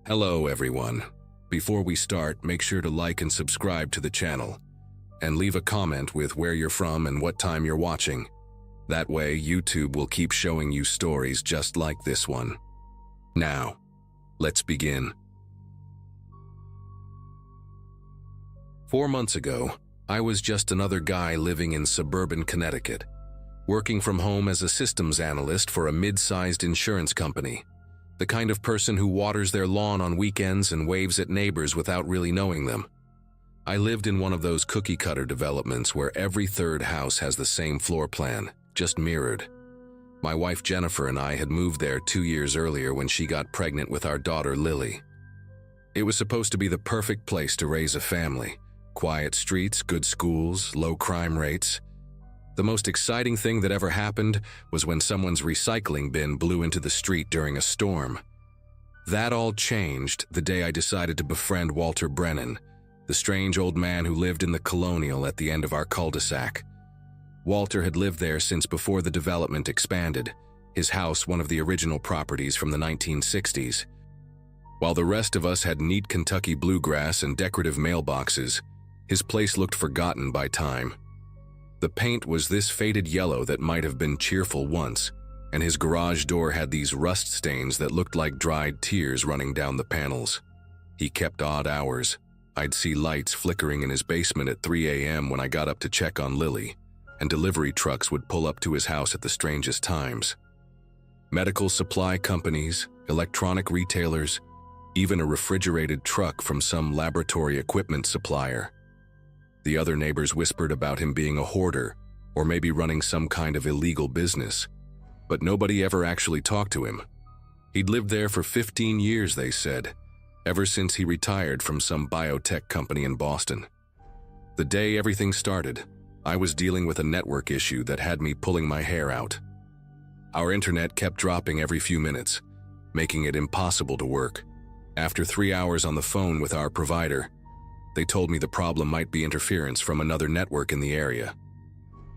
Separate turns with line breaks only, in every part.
Hello everyone. Before we start, make sure to like and subscribe to the channel, and leave a comment with where you're from and what time you're watching. That way, YouTube will keep showing you stories just like this one. Now, let's begin. 4 months ago, I was just another guy living in suburban Connecticut, working from home as a systems analyst for a mid-sized insurance company. The kind of person who waters their lawn on weekends and waves at neighbors without really knowing them. I lived in one of those cookie-cutter developments where every third house has the same floor plan, just mirrored. My wife Jennifer and I had moved there 2 years earlier when she got pregnant with our daughter Lily. It was supposed to be the perfect place to raise a family. Quiet streets, good schools, low crime rates. The most exciting thing that ever happened was when someone's recycling bin blew into the street during a storm. That all changed the day I decided to befriend Walter Brennan, the strange old man who lived in the Colonial at the end of our cul-de-sac. Walter had lived there since before the development expanded, his house one of the original properties from the 1960s. While the rest of us had neat Kentucky bluegrass and decorative mailboxes, his place looked forgotten by time. The paint was this faded yellow that might have been cheerful once, and his garage door had these rust stains that looked like dried tears running down the panels. He kept odd hours. I'd see lights flickering in his basement at 3 a.m. when I got up to check on Lily, and delivery trucks would pull up to his house at the strangest times. Medical supply companies, electronic retailers, even a refrigerated truck from some laboratory equipment supplier. The other neighbors whispered about him being a hoarder or maybe running some kind of illegal business, but nobody ever actually talked to him. He'd lived there for 15 years, they said, ever since he retired from some biotech company in Boston. The day everything started, I was dealing with a network issue that had me pulling my hair out. Our internet kept dropping every few minutes, making it impossible to work. After 3 hours on the phone with our provider, they told me the problem might be interference from another network in the area.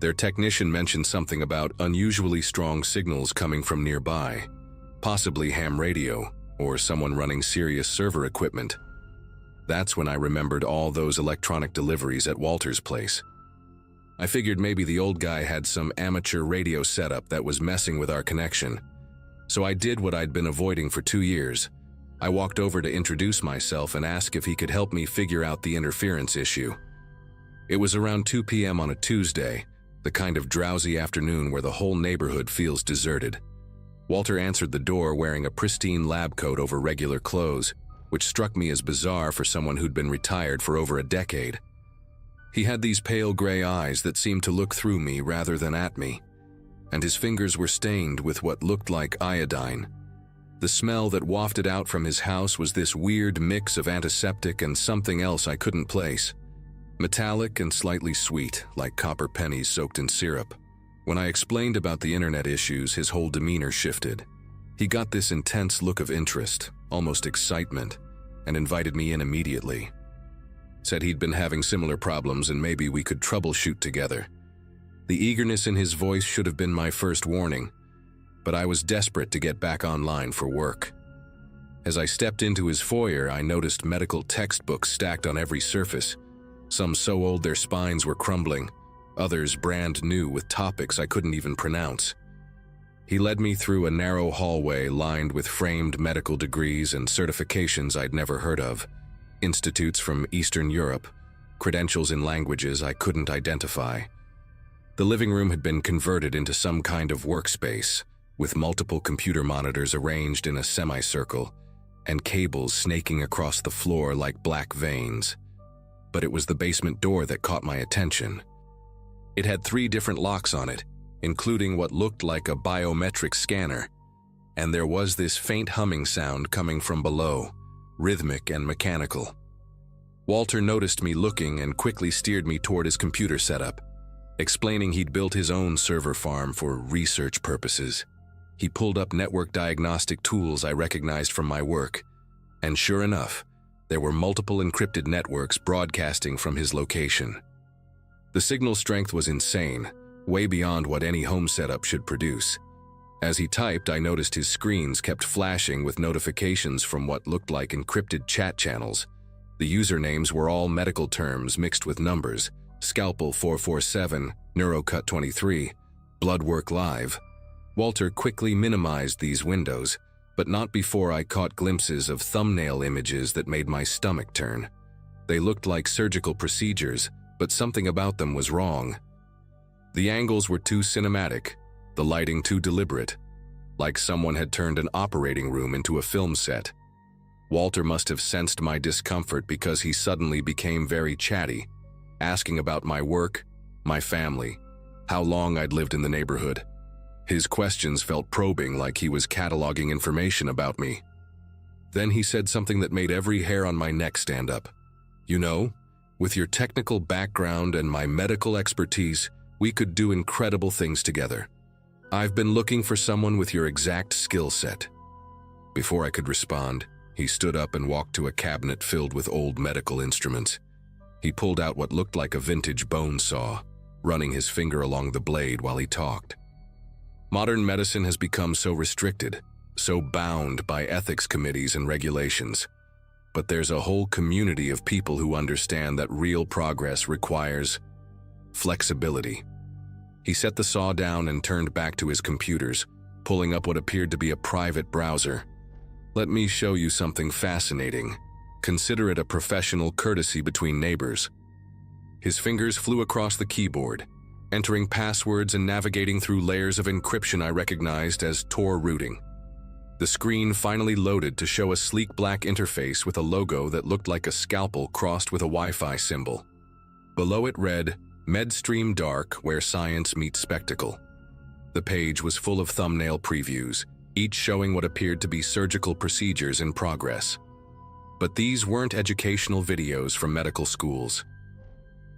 Their technician mentioned something about unusually strong signals coming from nearby, possibly ham radio or someone running serious server equipment. That's when I remembered all those electronic deliveries at Walter's place. I figured maybe the old guy had some amateur radio setup that was messing with our connection, so I did what I'd been avoiding for 2 years. I walked over to introduce myself and ask if he could help me figure out the interference issue. It was around 2 p.m. on a Tuesday, the kind of drowsy afternoon where the whole neighborhood feels deserted. Walter answered the door wearing a pristine lab coat over regular clothes, which struck me as bizarre for someone who'd been retired for over a decade. He had these pale gray eyes that seemed to look through me rather than at me, and his fingers were stained with what looked like iodine. The smell that wafted out from his house was this weird mix of antiseptic and something else I couldn't place. Metallic and slightly sweet, like copper pennies soaked in syrup. When I explained about the internet issues, his whole demeanor shifted. He got this intense look of interest, almost excitement, and invited me in immediately. Said he'd been having similar problems and maybe we could troubleshoot together. The eagerness in his voice should have been my first warning, but I was desperate to get back online for work. As I stepped into his foyer, I noticed medical textbooks stacked on every surface, some so old their spines were crumbling, others brand new with topics I couldn't even pronounce. He led me through a narrow hallway lined with framed medical degrees and certifications I'd never heard of, institutes from Eastern Europe, credentials in languages I couldn't identify. The living room had been converted into some kind of workspace, with multiple computer monitors arranged in a semicircle and cables snaking across the floor like black veins. But it was the basement door that caught my attention. It had 3 different locks on it, including what looked like a biometric scanner, and there was this faint humming sound coming from below, rhythmic and mechanical. Walter noticed me looking and quickly steered me toward his computer setup, explaining he'd built his own server farm for research purposes. He pulled up network diagnostic tools I recognized from my work, and sure enough, there were multiple encrypted networks broadcasting from his location. The signal strength was insane, way beyond what any home setup should produce. As he typed, I noticed his screens kept flashing with notifications from what looked like encrypted chat channels. The usernames were all medical terms mixed with numbers: Scalpel 447, Neurocut 23, Bloodwork Live. Walter quickly minimized these windows, but not before I caught glimpses of thumbnail images that made my stomach turn. They looked like surgical procedures, but something about them was wrong. The angles were too cinematic, the lighting too deliberate, like someone had turned an operating room into a film set. Walter must have sensed my discomfort because he suddenly became very chatty, asking about my work, my family, how long I'd lived in the neighborhood. His questions felt probing, like he was cataloging information about me. Then he said something that made every hair on my neck stand up. "You know, with your technical background and my medical expertise, we could do incredible things together. I've been looking for someone with your exact skill set." Before I could respond, he stood up and walked to a cabinet filled with old medical instruments. He pulled out what looked like a vintage bone saw, running his finger along the blade while he talked. Modern medicine has become so restricted, so bound by ethics committees and regulations. But there's a whole community of people who understand that real progress requires flexibility. He set the saw down and turned back to his computers, pulling up what appeared to be a private browser. "Let me show you something fascinating. Consider it a professional courtesy between neighbors." His fingers flew across the keyboard, entering passwords and navigating through layers of encryption I recognized as Tor routing. The screen finally loaded to show a sleek black interface with a logo that looked like a scalpel crossed with a Wi-Fi symbol. Below it read, "MedStream Dark, where science meets spectacle." The page was full of thumbnail previews, each showing what appeared to be surgical procedures in progress. But these weren't educational videos from medical schools.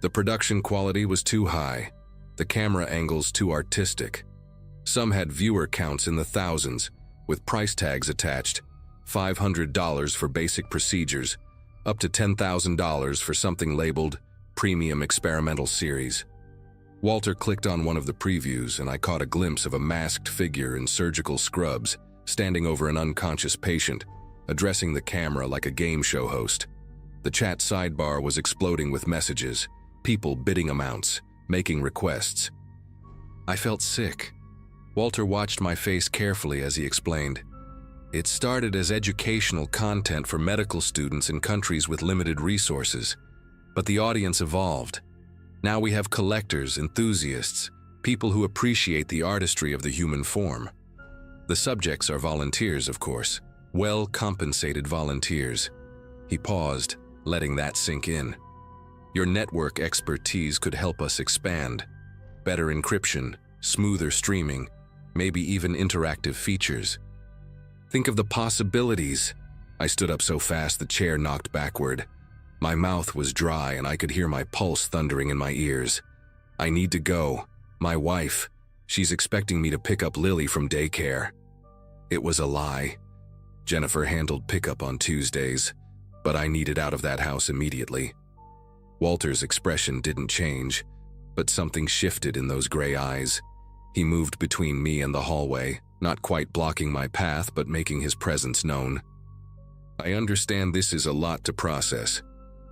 The production quality was too high, the camera angles too artistic. Some had viewer counts in the thousands, with price tags attached: $500 for basic procedures, up to $10,000 for something labeled Premium Experimental Series. Walter clicked on one of the previews, and I caught a glimpse of a masked figure in surgical scrubs, standing over an unconscious patient, addressing the camera like a game show host. The chat sidebar was exploding with messages, people bidding amounts, making requests. I felt sick. Walter watched my face carefully as he explained. "It started as educational content for medical students in countries with limited resources, but the audience evolved. Now we have collectors, enthusiasts, people who appreciate the artistry of the human form. The subjects are volunteers, of course, well-compensated volunteers." He paused, letting that sink in. "Your network expertise could help us expand. Better encryption, smoother streaming, maybe even interactive features. Think of the possibilities." I stood up so fast the chair knocked backward. My mouth was dry and I could hear my pulse thundering in my ears. "I need to go. My wife, she's expecting me to pick up Lily from daycare." It was a lie. Jennifer handled pickup on Tuesdays, but I needed out of that house immediately. Walter's expression didn't change, but something shifted in those gray eyes. He moved between me and the hallway, not quite blocking my path but making his presence known. "I understand this is a lot to process,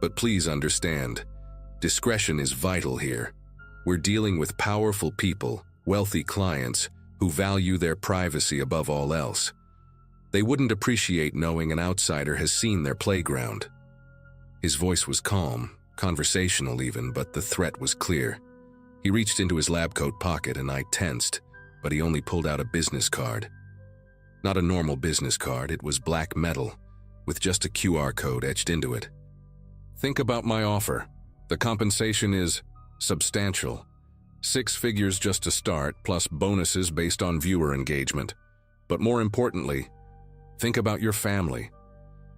but please understand, discretion is vital here. We're dealing with powerful people, wealthy clients, who value their privacy above all else. They wouldn't appreciate knowing an outsider has seen their playground." His voice was calm, conversational even, but the threat was clear. He reached into his lab coat pocket and I tensed, but he only pulled out a business card. Not a normal business card, it was black metal, with just a QR code etched into it. "Think about my offer. The compensation is substantial. 6 figures just to start, plus bonuses based on viewer engagement. But more importantly, think about your family.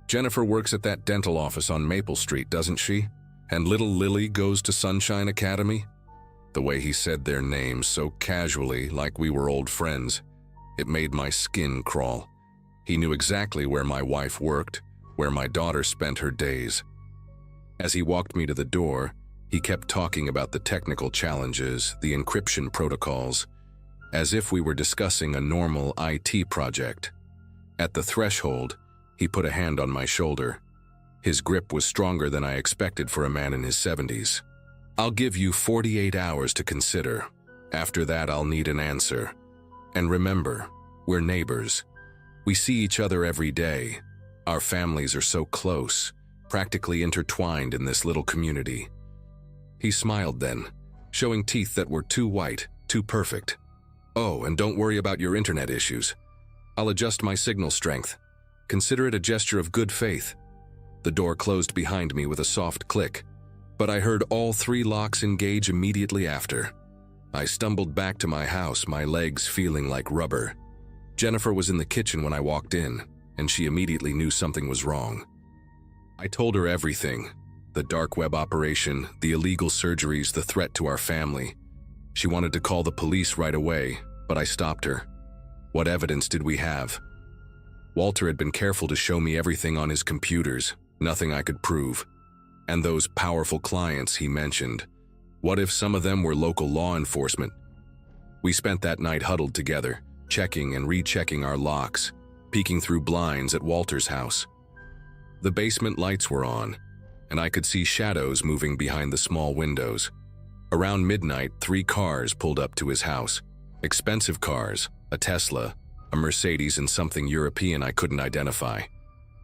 Jennifer works at that dental office on Maple Street, doesn't she? And little Lily goes to Sunshine Academy?" The way he said their names so casually, like we were old friends, it made my skin crawl. He knew exactly where my wife worked, where my daughter spent her days. As he walked me to the door, he kept talking about the technical challenges, the encryption protocols. as if we were discussing a normal IT project. At the threshold, he put a hand on my shoulder. His grip was stronger than I expected for a man in his 70s. "I'll give you 48 hours to consider. After that, I'll need an answer. And remember, we're neighbors. We see each other every day. Our families are so close, practically intertwined in this little community." He smiled then, showing teeth that were too white, too perfect. "Oh, and don't worry about your internet issues. I'll adjust my signal strength. Consider it a gesture of good faith." The door closed behind me with a soft click, but I heard all 3 locks engage immediately after. I stumbled back to my house, my legs feeling like rubber. Jennifer was in the kitchen when I walked in, and she immediately knew something was wrong. I told her everything: the dark web operation, the illegal surgeries, the threat to our family. She wanted to call the police right away, but I stopped her. What evidence did we have? Walter had been careful to show me everything on his computers, nothing I could prove. And those powerful clients he mentioned, what if some of them were local law enforcement? We spent that night huddled together, checking and rechecking our locks, peeking through blinds at Walter's house. The basement lights were on, and I could see shadows moving behind the small windows. Around midnight, 3 cars pulled up to his house. Expensive cars, a Tesla, a Mercedes, and something European I couldn't identify.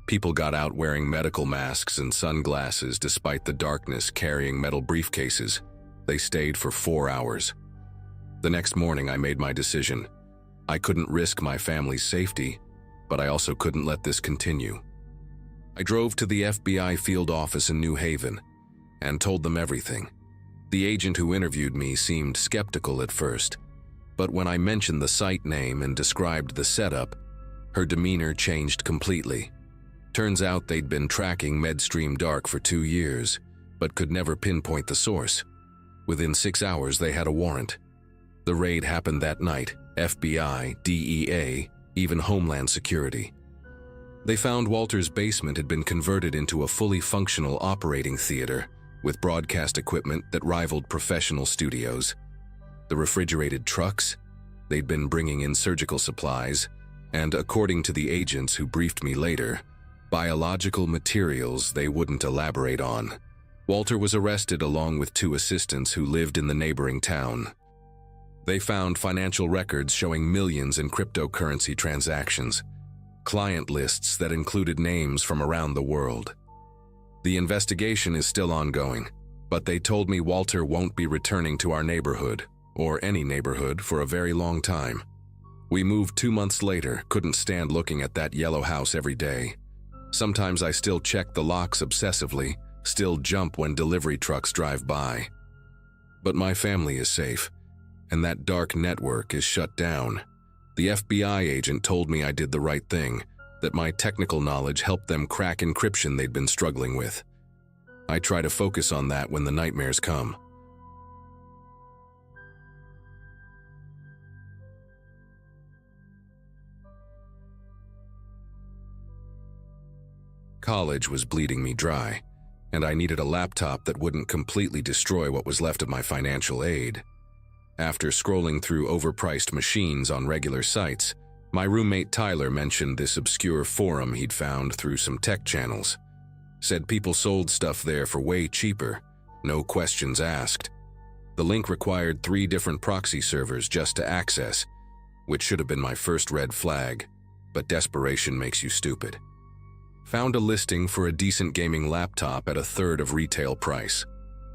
People got out wearing medical masks and sunglasses despite the darkness, carrying metal briefcases. They stayed for 4 hours. The next morning I made my decision. I couldn't risk my family's safety, but I also couldn't let this continue. I drove to the FBI field office in New Haven and told them everything. The agent who interviewed me seemed skeptical at first, but when I mentioned the site name and described the setup, her demeanor changed completely. Turns out they'd been tracking Medstream Dark for 2 years, but could never pinpoint the source. Within 6 hours, they had a warrant. The raid happened that night: FBI, DEA, even Homeland Security. They found Walter's basement had been converted into a fully functional operating theater with broadcast equipment that rivaled professional studios. The refrigerated trucks, they'd been bringing in surgical supplies, and according to the agents who briefed me later, biological materials they wouldn't elaborate on. Walter was arrested along with 2 assistants who lived in the neighboring town. They found financial records showing millions in cryptocurrency transactions, client lists that included names from around the world. The investigation is still ongoing, but they told me Walter won't be returning to our neighborhood, or any neighborhood, for a very long time. We moved 2 months later, couldn't stand looking at that yellow house every day. Sometimes I still check the locks obsessively, still jump when delivery trucks drive by. But my family is safe, and that dark network is shut down. The FBI agent told me I did the right thing, that my technical knowledge helped them crack encryption they'd been struggling with. I try to focus on that when the nightmares come. College was bleeding me dry, and I needed a laptop that wouldn't completely destroy what was left of my financial aid. After scrolling through overpriced machines on regular sites, my roommate Tyler mentioned this obscure forum he'd found through some tech channels. Said people sold stuff there for way cheaper, no questions asked. The link required 3 different proxy servers just to access, which should have been my first red flag, but desperation makes you stupid. Found a listing for a decent gaming laptop at 1/3 of retail price.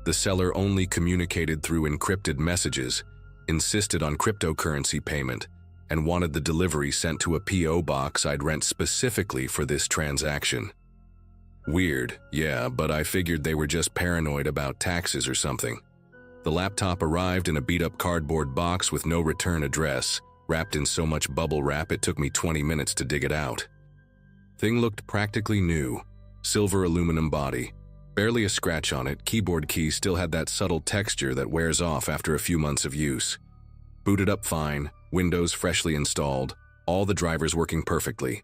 The seller only communicated through encrypted messages, insisted on cryptocurrency payment, and wanted the delivery sent to a P.O. box I'd rent specifically for this transaction. Weird, yeah, but I figured they were just paranoid about taxes or something. The laptop arrived in a beat-up cardboard box with no return address, wrapped in so much bubble wrap it took me 20 minutes to dig it out. Thing looked practically new, silver aluminum body, barely a scratch on it, keyboard keys still had that subtle texture that wears off after a few months of use. Booted up fine, Windows freshly installed, all the drivers working perfectly.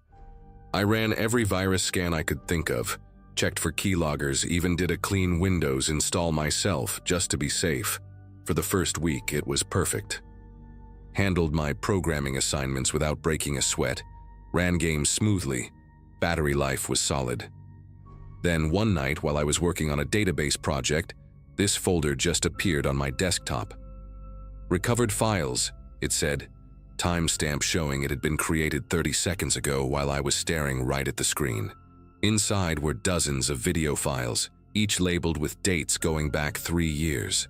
I ran every virus scan I could think of, checked for keyloggers, even did a clean Windows install myself just to be safe. For the first week, it was perfect. handled my programming assignments without breaking a sweat, ran games smoothly, battery life was solid. Then one night while I was working on a database project, this folder just appeared on my desktop. Recovered files, it said, timestamp showing it had been created 30 seconds ago while I was staring right at the screen. Inside were dozens of video files, each labeled with dates going back 3 years.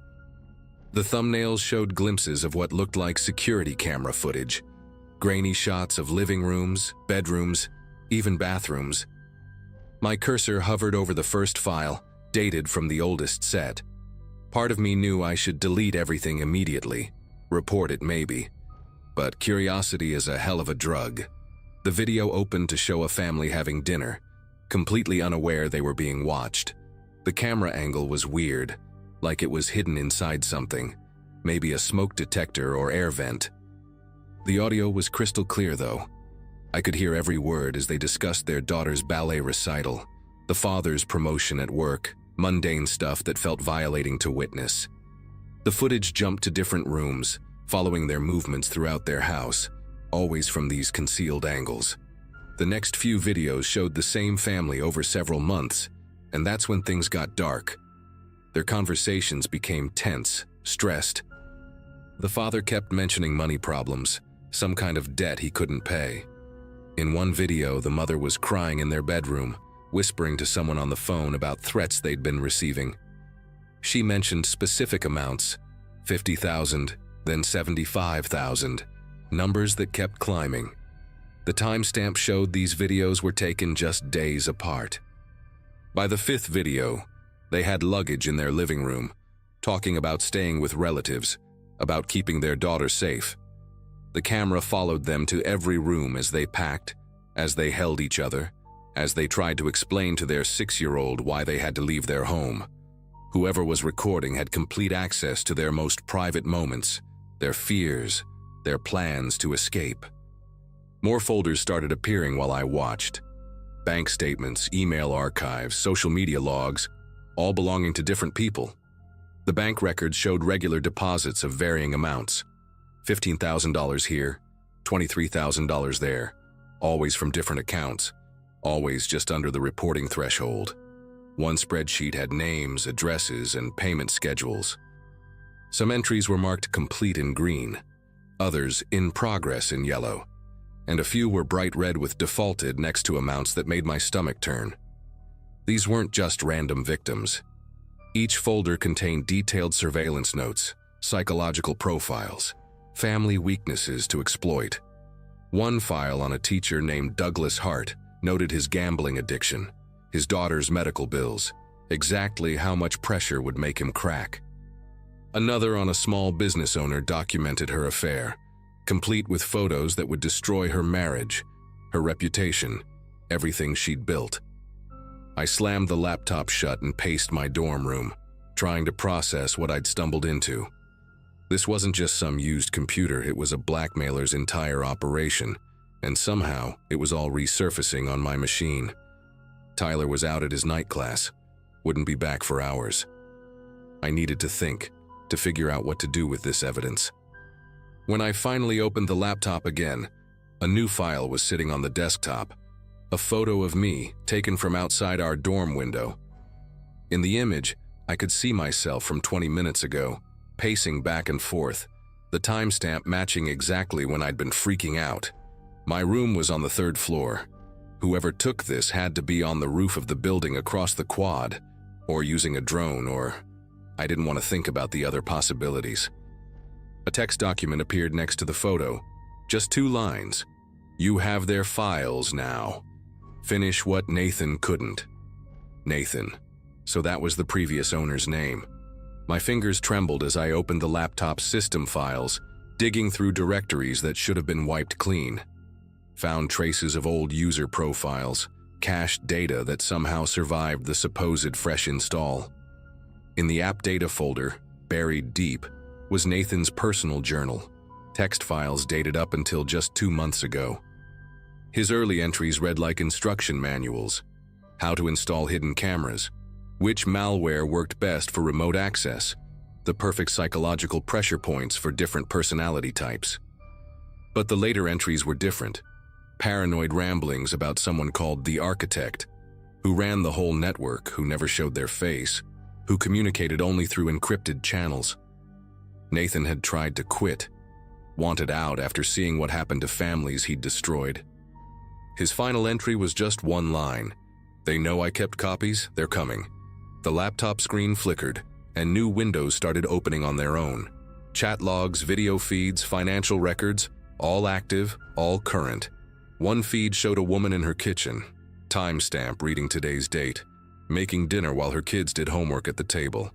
The thumbnails showed glimpses of what looked like security camera footage, grainy shots of living rooms, bedrooms, even bathrooms. My cursor hovered over the first file, dated from the oldest set. Part of me knew I should delete everything immediately, report it maybe. But curiosity is a hell of a drug. The video opened to show a family having dinner, completely unaware they were being watched. The camera angle was weird, like it was hidden inside something, maybe a smoke detector or air vent. The audio was crystal clear though. I could hear every word as they discussed their daughter's ballet recital, the father's promotion at work, mundane stuff that felt violating to witness. The footage jumped to different rooms, following their movements throughout their house, always from these concealed angles. The next few videos showed the same family over several months, and that's when things got dark. Their conversations became tense, stressed. The father kept mentioning money problems, some kind of debt he couldn't pay. In one video, the mother was crying in their bedroom, whispering to someone on the phone about threats they'd been receiving. She mentioned specific amounts, 50,000, then 75,000, numbers that kept climbing. The timestamp showed these videos were taken just days apart. By the fifth video, they had luggage in their living room, talking about staying with relatives, about keeping their daughter safe. The camera followed them to every room as they packed, as they held each other, as they tried to explain to their 6-year-old why they had to leave their home. Whoever was recording had complete access to their most private moments, their fears, their plans to escape. More folders started appearing while I watched. Bank statements, email archives, social media logs, all belonging to different people. The bank records showed regular deposits of varying amounts. $15,000 here, $23,000 there, always from different accounts, always just under the reporting threshold. One spreadsheet had names, addresses, and payment schedules. Some entries were marked complete in green, others in progress in yellow, and a few were bright red with defaulted next to amounts that made my stomach turn. These weren't just random victims. Each folder contained detailed surveillance notes, psychological profiles, family weaknesses to exploit. One file on a teacher named Douglas Hart noted his gambling addiction, his daughter's medical bills, exactly how much pressure would make him crack. Another on a small business owner documented her affair, complete with photos that would destroy her marriage, her reputation, everything she'd built. I slammed the laptop shut and paced my dorm room, trying to process what I'd stumbled into. This wasn't just some used computer, it was a blackmailer's entire operation, and somehow it was all resurfacing on my machine. Tyler was out at his night class, wouldn't be back for hours. I needed to think, to figure out what to do with this evidence. When I finally opened the laptop again, a new file was sitting on the desktop, a photo of me taken from outside our dorm window. In the image, I could see myself from 20 minutes ago, pacing back and forth, the timestamp matching exactly when I'd been freaking out. My room was on the 3rd floor. Whoever took this had to be on the roof of the building across the quad, or using a drone, or I didn't want to think about the other possibilities. A text document appeared next to the photo, just 2 lines. "You have their files now. Finish what Nathan couldn't." Nathan. So that was the previous owner's name. My fingers trembled as I opened the laptop's system files, digging through directories that should have been wiped clean. Found traces of old user profiles, cached data that somehow survived the supposed fresh install. In the app data folder, buried deep, was Nathan's personal journal, text files dated up until just 2 months ago. His early entries read like instruction manuals: how to install hidden cameras, which malware worked best for remote access, the perfect psychological pressure points for different personality types. But the later entries were different. Paranoid ramblings about someone called the Architect, who ran the whole network, who never showed their face, who communicated only through encrypted channels. Nathan had tried to quit, wanted out after seeing what happened to families he'd destroyed. His final entry was just one line: "They know I kept copies, they're coming." The laptop screen flickered, and new windows started opening on their own. Chat logs, video feeds, financial records, all active, all current. One feed showed a woman in her kitchen, timestamp reading today's date, making dinner while her kids did homework at the table.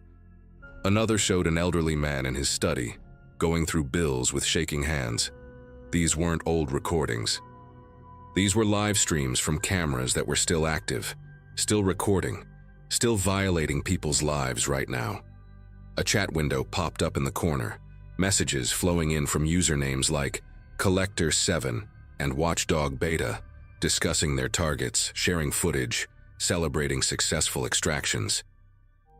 Another showed an elderly man in his study, going through bills with shaking hands. These weren't old recordings. These were live streams from cameras that were still active, still recording, still violating people's lives right now. A chat window popped up in the corner, messages flowing in from usernames like Collector7 and Watchdog Beta, discussing their targets, sharing footage, celebrating successful extractions.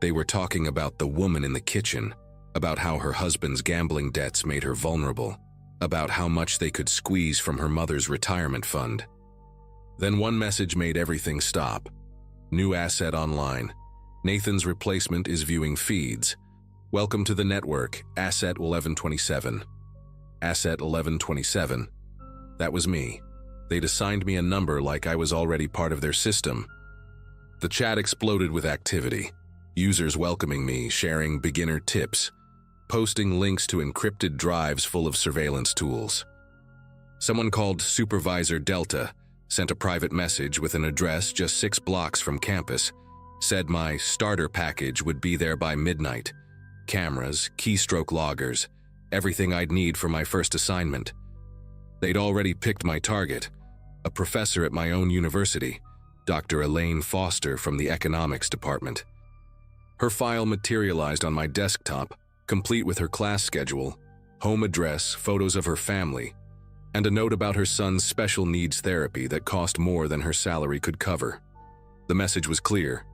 They were talking about the woman in the kitchen, about how her husband's gambling debts made her vulnerable, about how much they could squeeze from her mother's retirement fund. Then one message made everything stop. New asset online. Nathan's replacement is viewing feeds. Welcome to the network, Asset 1127. Asset 1127. That was me. They'd assigned me a number like I was already part of their system. The chat exploded with activity. Users welcoming me, sharing beginner tips, posting links to encrypted drives full of surveillance tools. Someone called Supervisor Delta sent a private message with an address just 6 blocks from campus, said my starter package would be there by midnight. Cameras, keystroke loggers, everything I'd need for my first assignment. They'd already picked my target, a professor at my own university, Dr. Elaine Foster from the economics department. Her file materialized on my desktop, complete with her class schedule, home address, photos of her family, and a note about her son's special needs therapy that cost more than her salary could cover. The message was clear: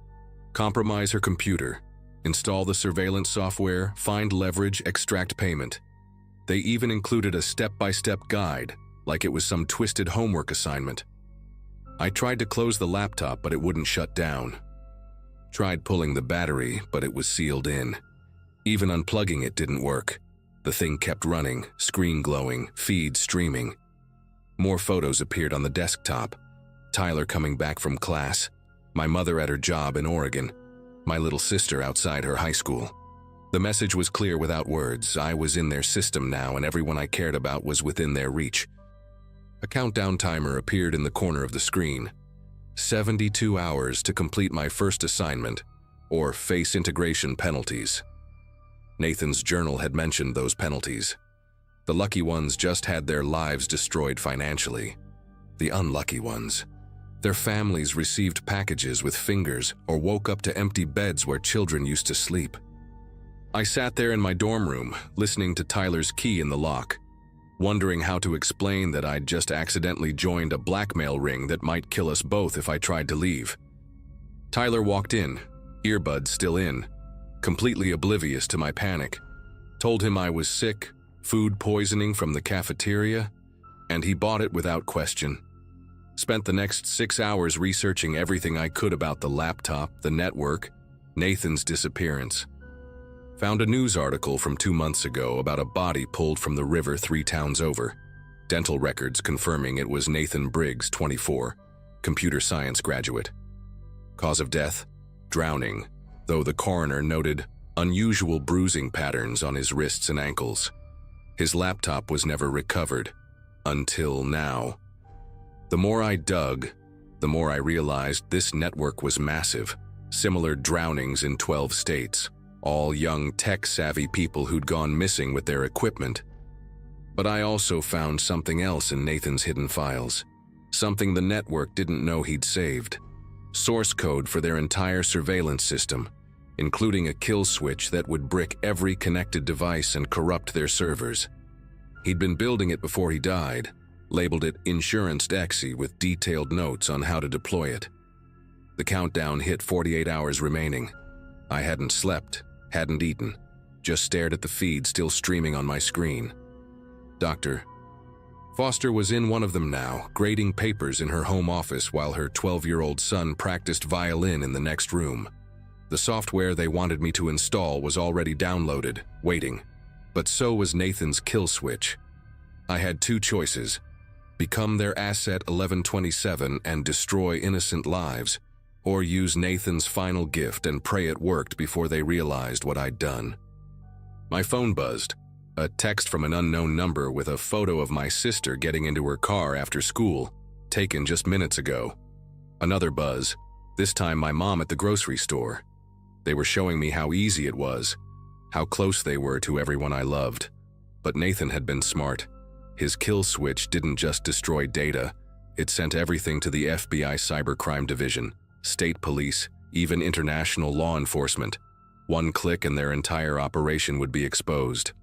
compromise her computer, install the surveillance software, find leverage, extract payment. They even included a step-by-step guide, like it was some twisted homework assignment. I tried to close the laptop, but it wouldn't shut down. Tried pulling the battery, but it was sealed in. Even unplugging it didn't work. The thing kept running, screen glowing, feed streaming. More photos appeared on the desktop. Tyler coming back from class, my mother at her job in Oregon, my little sister outside her high school. The message was clear without words. I was in their system now, and everyone I cared about was within their reach. A countdown timer appeared in the corner of the screen. 72 hours to complete my first assignment, or face integration penalties. Nathan's journal had mentioned those penalties. The lucky ones just had their lives destroyed financially. The unlucky ones, their families received packages with fingers or woke up to empty beds where children used to sleep. I sat there in my dorm room, listening to Tyler's key in the lock, wondering how to explain that I'd just accidentally joined a blackmail ring that might kill us both if I tried to leave. Tyler walked in, earbuds still in, completely oblivious to my panic. Told him I was sick, food poisoning from the cafeteria, and he bought it without question. Spent the next 6 hours researching everything I could about the laptop, the network, Nathan's disappearance. Found a news article from 2 months ago about a body pulled from the river 3 towns over. Dental records confirming it was Nathan Briggs, 24, computer science graduate. Cause of death? Drowning, though the coroner noted unusual bruising patterns on his wrists and ankles. His laptop was never recovered, until now. The more I dug, the more I realized this network was massive. Similar drownings in 12 states. All young, tech-savvy people who'd gone missing with their equipment. But I also found something else in Nathan's hidden files. Something the network didn't know he'd saved. Source code for their entire surveillance system, including a kill switch that would brick every connected device and corrupt their servers. He'd been building it before he died, labeled it Insurance Dexy with detailed notes on how to deploy it. The countdown hit 48 hours remaining. I hadn't slept, hadn't eaten, just stared at the feed still streaming on my screen. Dr. Foster was in one of them now, grading papers in her home office while her 12-year-old son practiced violin in the next room. The software they wanted me to install was already downloaded, waiting. But so was Nathan's kill switch. I had two choices: become their asset 1127 and destroy innocent lives, or use Nathan's final gift and pray it worked before they realized what I'd done. My phone buzzed. A text from an unknown number with a photo of my sister getting into her car after school, taken just minutes ago. Another buzz, this time my mom at the grocery store. They were showing me how easy it was, how close they were to everyone I loved. But Nathan had been smart. His kill switch didn't just destroy data, it sent everything to the FBI Cybercrime Division, state police, even international law enforcement. One click and their entire operation would be exposed.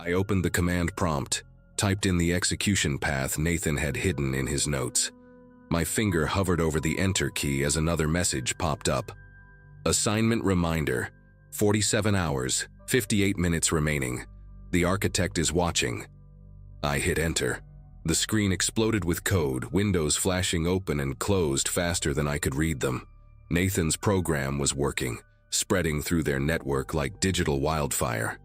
I opened the command prompt, typed in the execution path Nathan had hidden in his notes. My finger hovered over the enter key as another message popped up. Assignment reminder, 47 hours, 58 minutes remaining. The architect is watching. I hit enter. The screen exploded with code, windows flashing open and closed faster than I could read them. Nathan's program was working, spreading through their network like digital wildfire.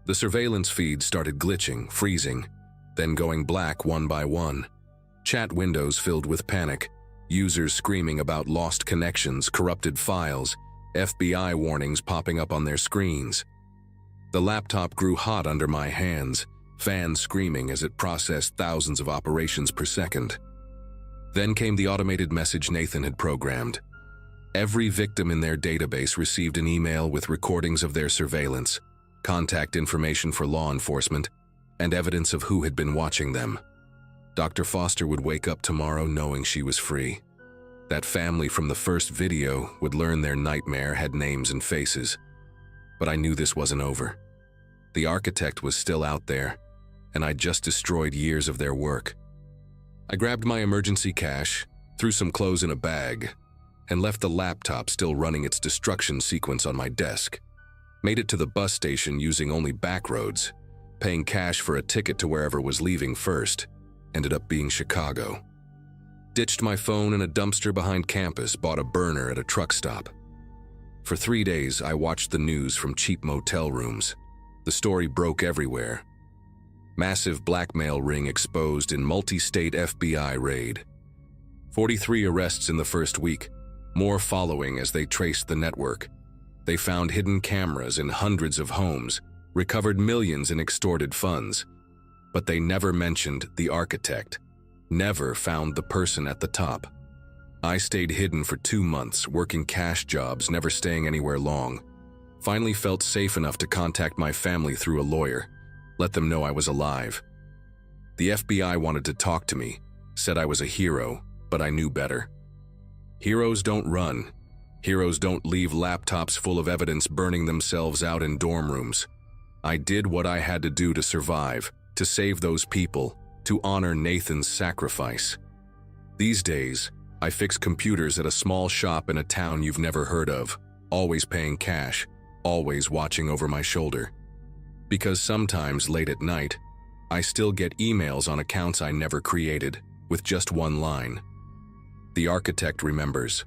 The surveillance feed started glitching, freezing, then going black one by one. Chat windows filled with panic, users screaming about lost connections, corrupted files, FBI warnings popping up on their screens. The laptop grew hot under my hands, fans screaming as it processed thousands of operations per second. Then came the automated message Nathan had programmed. Every victim in their database received an email with recordings of their surveillance, contact information for law enforcement, and evidence of who had been watching them. Dr. Foster would wake up tomorrow knowing she was free. That family from the first video would learn their nightmare had names and faces. But I knew this wasn't over. The architect was still out there, and I'd just destroyed years of their work. I grabbed my emergency cash, threw some clothes in a bag, and left the laptop still running its destruction sequence on my desk. Made it to the bus station using only back roads, paying cash for a ticket to wherever was leaving first. Ended up being Chicago. Ditched my phone in a dumpster behind campus, bought a burner at a truck stop. For 3 days, I watched the news from cheap motel rooms. The story broke everywhere. Massive blackmail ring exposed in multi-state FBI raid. 43 arrests in the first week, more following as they traced the network. They found hidden cameras in hundreds of homes, recovered millions in extorted funds. But they never mentioned the architect, never found the person at the top. I stayed hidden for 2 months, working cash jobs, never staying anywhere long. Finally felt safe enough to contact my family through a lawyer, let them know I was alive. The FBI wanted to talk to me, said I was a hero, but I knew better. Heroes don't run. Heroes don't leave laptops full of evidence burning themselves out in dorm rooms. I did what I had to do to survive, to save those people, to honor Nathan's sacrifice. These days, I fix computers at a small shop in a town you've never heard of, always paying cash, always watching over my shoulder. Because sometimes late at night, I still get emails on accounts I never created, with just one line. The architect remembers.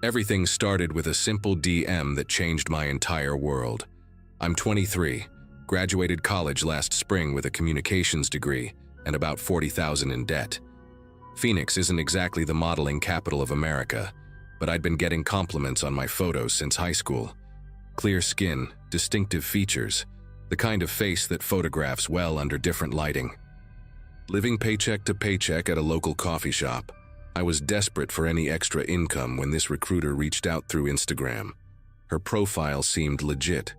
Everything started with a simple DM that changed my entire world. I'm 23, graduated college last spring with a communications degree and about $40,000 in debt. Phoenix isn't exactly the modeling capital of America, but I'd been getting compliments on my photos since high school. Clear skin, distinctive features, the kind of face that photographs well under different lighting. Living paycheck to paycheck at a local coffee shop, I was desperate for any extra income when this recruiter reached out through Instagram. Her profile seemed legit.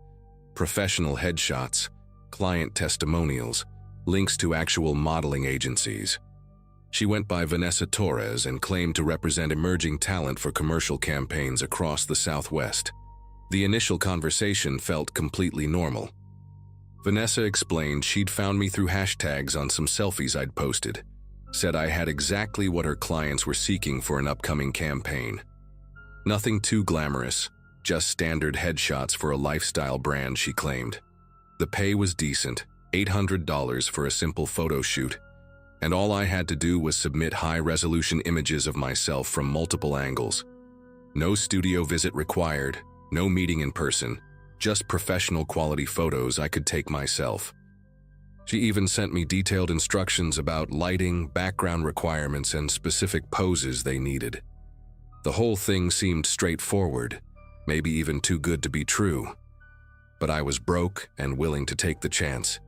Professional headshots, client testimonials, links to actual modeling agencies. She went by Vanessa Torres and claimed to represent emerging talent for commercial campaigns across the Southwest. The initial conversation felt completely normal. Vanessa explained she'd found me through hashtags on some selfies I'd posted. Said I had exactly what her clients were seeking for an upcoming campaign. Nothing too glamorous, just standard headshots for a lifestyle brand, she claimed. The pay was decent, $800 for a simple photo shoot, and all I had to do was submit high-resolution images of myself from multiple angles. No studio visit required, no meeting in person, just professional quality photos I could take myself. She even sent me detailed instructions about lighting, background requirements, and specific poses they needed. The whole thing seemed straightforward, maybe even too good to be true. But I was broke and willing to take the chance.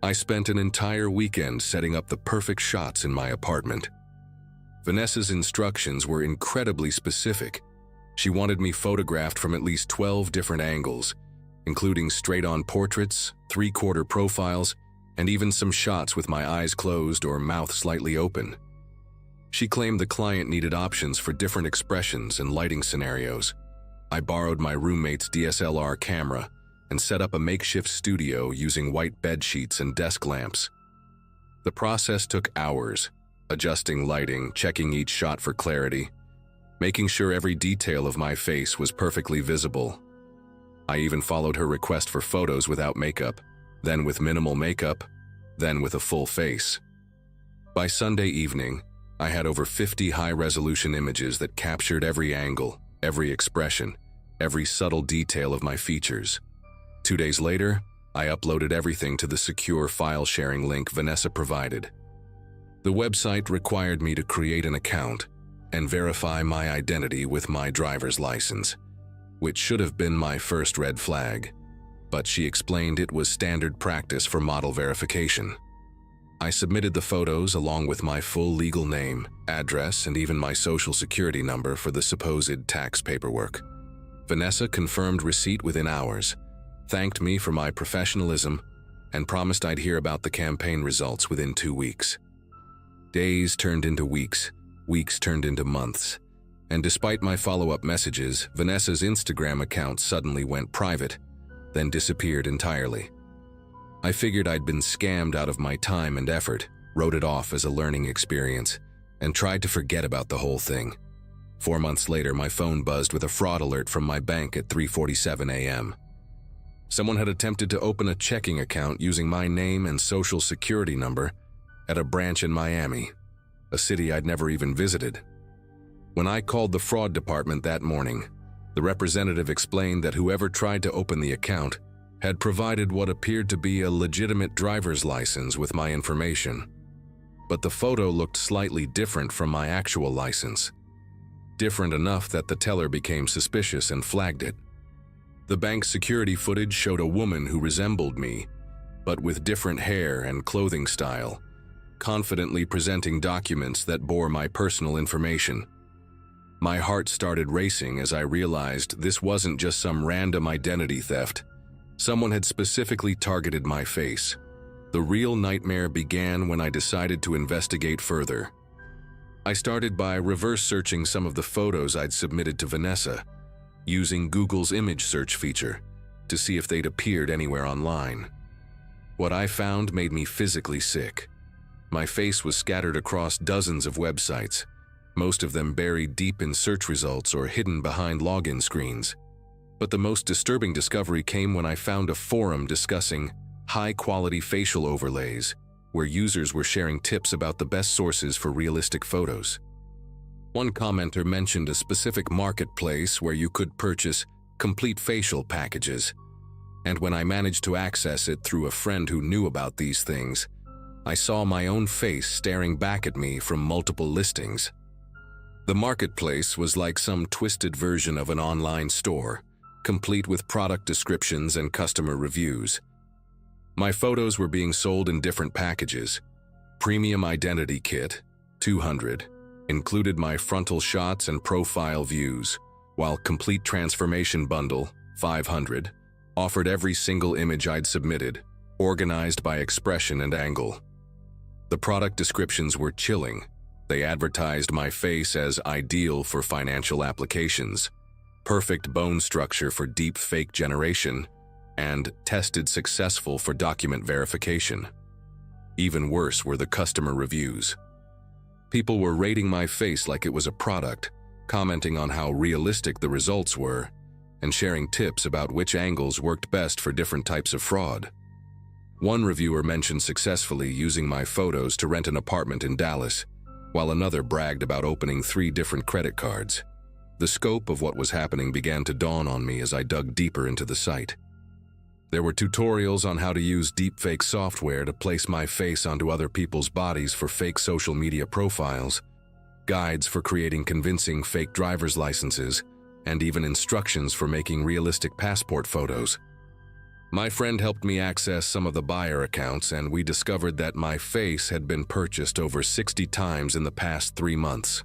I spent an entire weekend setting up the perfect shots in my apartment. Vanessa's instructions were incredibly specific. She wanted me photographed from at least 12 different angles, including straight-on portraits, three-quarter profiles, and even some shots with my eyes closed or mouth slightly open. She claimed the client needed options for different expressions and lighting scenarios. I borrowed my roommate's DSLR camera and set up a makeshift studio using white bed sheets and desk lamps. The process took hours, adjusting lighting, checking each shot for clarity, making sure every detail of my face was perfectly visible. I even followed her request for photos without makeup, then with minimal makeup, then with a full face. By Sunday evening, I had over 50 high-resolution images that captured every angle, every expression, every subtle detail of my features. 2 days later, I uploaded everything to the secure file-sharing link Vanessa provided. The website required me to create an account and verify my identity with my driver's license, which should have been my first red flag, but she explained it was standard practice for model verification. I submitted the photos along with my full legal name, address, and even my social security number for the supposed tax paperwork. Vanessa confirmed receipt within hours, thanked me for my professionalism, and promised I'd hear about the campaign results within 2 weeks. Days turned into weeks, weeks turned into months, and despite my follow-up messages, Vanessa's Instagram account suddenly went private, then disappeared entirely. I figured I'd been scammed out of my time and effort, wrote it off as a learning experience, and tried to forget about the whole thing. 4 months later, my phone buzzed with a fraud alert from my bank at 3:47 a.m. Someone had attempted to open a checking account using my name and social security number at a branch in Miami, a city I'd never even visited. When I called the fraud department that morning, the representative explained that whoever tried to open the account had provided what appeared to be a legitimate driver's license with my information. But the photo looked slightly different from my actual license. Different enough that the teller became suspicious and flagged it. The bank's security footage showed a woman who resembled me, but with different hair and clothing style, confidently presenting documents that bore my personal information. My heart started racing as I realized this wasn't just some random identity theft. Someone had specifically targeted my face. The real nightmare began when I decided to investigate further. I started by reverse searching some of the photos I'd submitted to Vanessa, using Google's image search feature to see if they'd appeared anywhere online. What I found made me physically sick. My face was scattered across dozens of websites, most of them buried deep in search results or hidden behind login screens. But the most disturbing discovery came when I found a forum discussing high-quality facial overlays, where users were sharing tips about the best sources for realistic photos. One commenter mentioned a specific marketplace where you could purchase complete facial packages, and when I managed to access it through a friend who knew about these things, I saw my own face staring back at me from multiple listings. The marketplace was like some twisted version of an online store, complete with product descriptions and customer reviews. My photos were being sold in different packages. Premium Identity Kit, $200, included my frontal shots and profile views, while Complete Transformation Bundle, $500, offered every single image I'd submitted, organized by expression and angle. The product descriptions were chilling. They advertised my face as ideal for financial applications, perfect bone structure for deep fake generation, and tested successful for document verification. Even worse were the customer reviews. People were rating my face like it was a product, commenting on how realistic the results were and sharing tips about which angles worked best for different types of fraud. One reviewer mentioned successfully using my photos to rent an apartment in Dallas, while another bragged about opening 3 different credit cards. The scope of what was happening began to dawn on me as I dug deeper into the site. There were tutorials on how to use deepfake software to place my face onto other people's bodies for fake social media profiles, guides for creating convincing fake driver's licenses, and even instructions for making realistic passport photos. My friend helped me access some of the buyer accounts, and we discovered that my face had been purchased over 60 times in the past 3 months.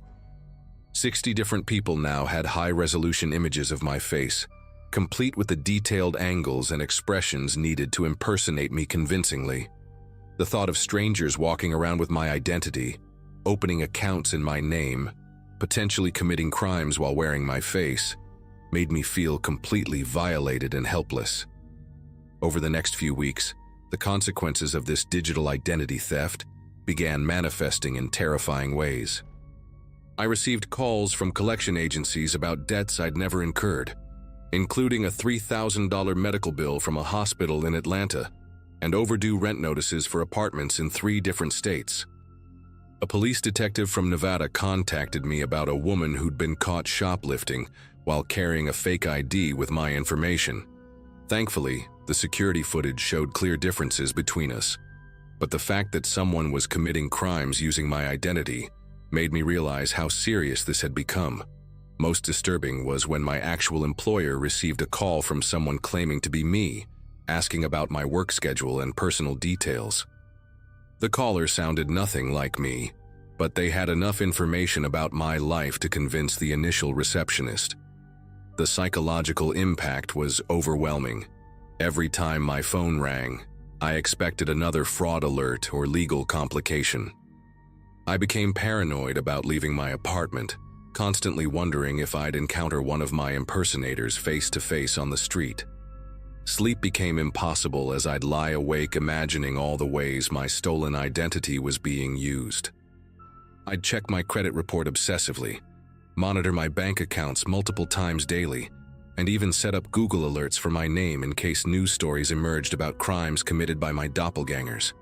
60 different people now had high-resolution images of my face, complete with the detailed angles and expressions needed to impersonate me convincingly. The thought of strangers walking around with my identity, opening accounts in my name, potentially committing crimes while wearing my face, made me feel completely violated and helpless. Over the next few weeks, the consequences of this digital identity theft began manifesting in terrifying ways. I received calls from collection agencies about debts I'd never incurred, including a $3,000 medical bill from a hospital in Atlanta and overdue rent notices for apartments in 3 different states. A police detective from Nevada contacted me about a woman who'd been caught shoplifting while carrying a fake ID with my information. Thankfully, the security footage showed clear differences between us, but the fact that someone was committing crimes using my identity made me realize how serious this had become. Most disturbing was when my actual employer received a call from someone claiming to be me, asking about my work schedule and personal details. The caller sounded nothing like me, but they had enough information about my life to convince the initial receptionist. The psychological impact was overwhelming. Every time my phone rang, I expected another fraud alert or legal complication. I became paranoid about leaving my apartment, constantly wondering if I'd encounter one of my impersonators face to face on the street. Sleep became impossible as I'd lie awake imagining all the ways my stolen identity was being used. I'd check my credit report obsessively, monitor my bank accounts multiple times daily, and even set up Google alerts for my name in case news stories emerged about crimes committed by my doppelgangers.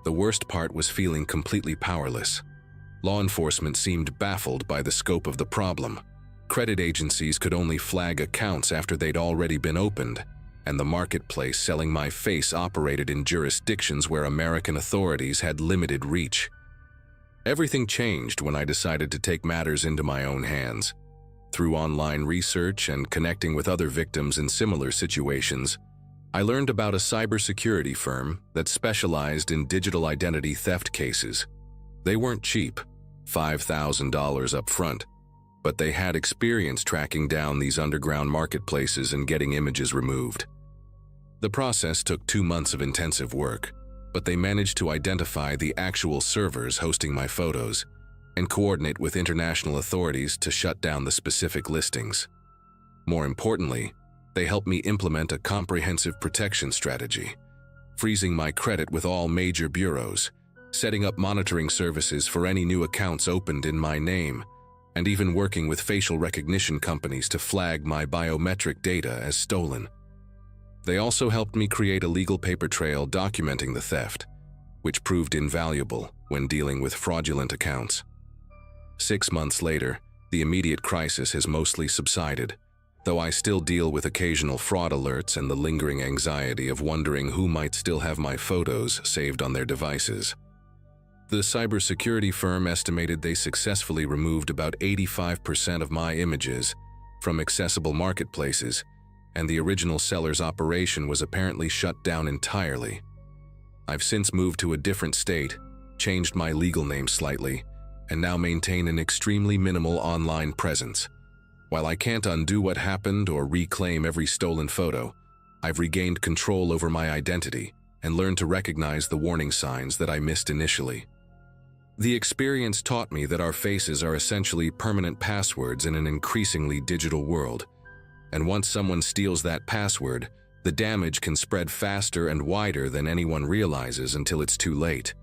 The worst part was feeling completely powerless. Law enforcement seemed baffled by the scope of the problem. Credit agencies could only flag accounts after they'd already been opened, and the marketplace selling my face operated in jurisdictions where American authorities had limited reach. Everything changed when I decided to take matters into my own hands. Through online research and connecting with other victims in similar situations, I learned about a cybersecurity firm that specialized in digital identity theft cases. They weren't cheap, $5,000 up front, but they had experience tracking down these underground marketplaces and getting images removed. The process took 2 months of intensive work, but they managed to identify the actual servers hosting my photos and coordinate with international authorities to shut down the specific listings. More importantly, they helped me implement a comprehensive protection strategy, freezing my credit with all major bureaus, setting up monitoring services for any new accounts opened in my name, and even working with facial recognition companies to flag my biometric data as stolen. They also helped me create a legal paper trail documenting the theft, which proved invaluable when dealing with fraudulent accounts. 6 months later, the immediate crisis has mostly subsided, though I still deal with occasional fraud alerts and the lingering anxiety of wondering who might still have my photos saved on their devices. The cybersecurity firm estimated they successfully removed about 85% of my images from accessible marketplaces, and the original seller's operation was apparently shut down entirely. I've since moved to a different state, changed my legal name slightly, and now maintain an extremely minimal online presence. While I can't undo what happened or reclaim every stolen photo, I've regained control over my identity and learned to recognize the warning signs that I missed initially. The experience taught me that our faces are essentially permanent passwords in an increasingly digital world, and once someone steals that password, the damage can spread faster and wider than anyone realizes until it's too late.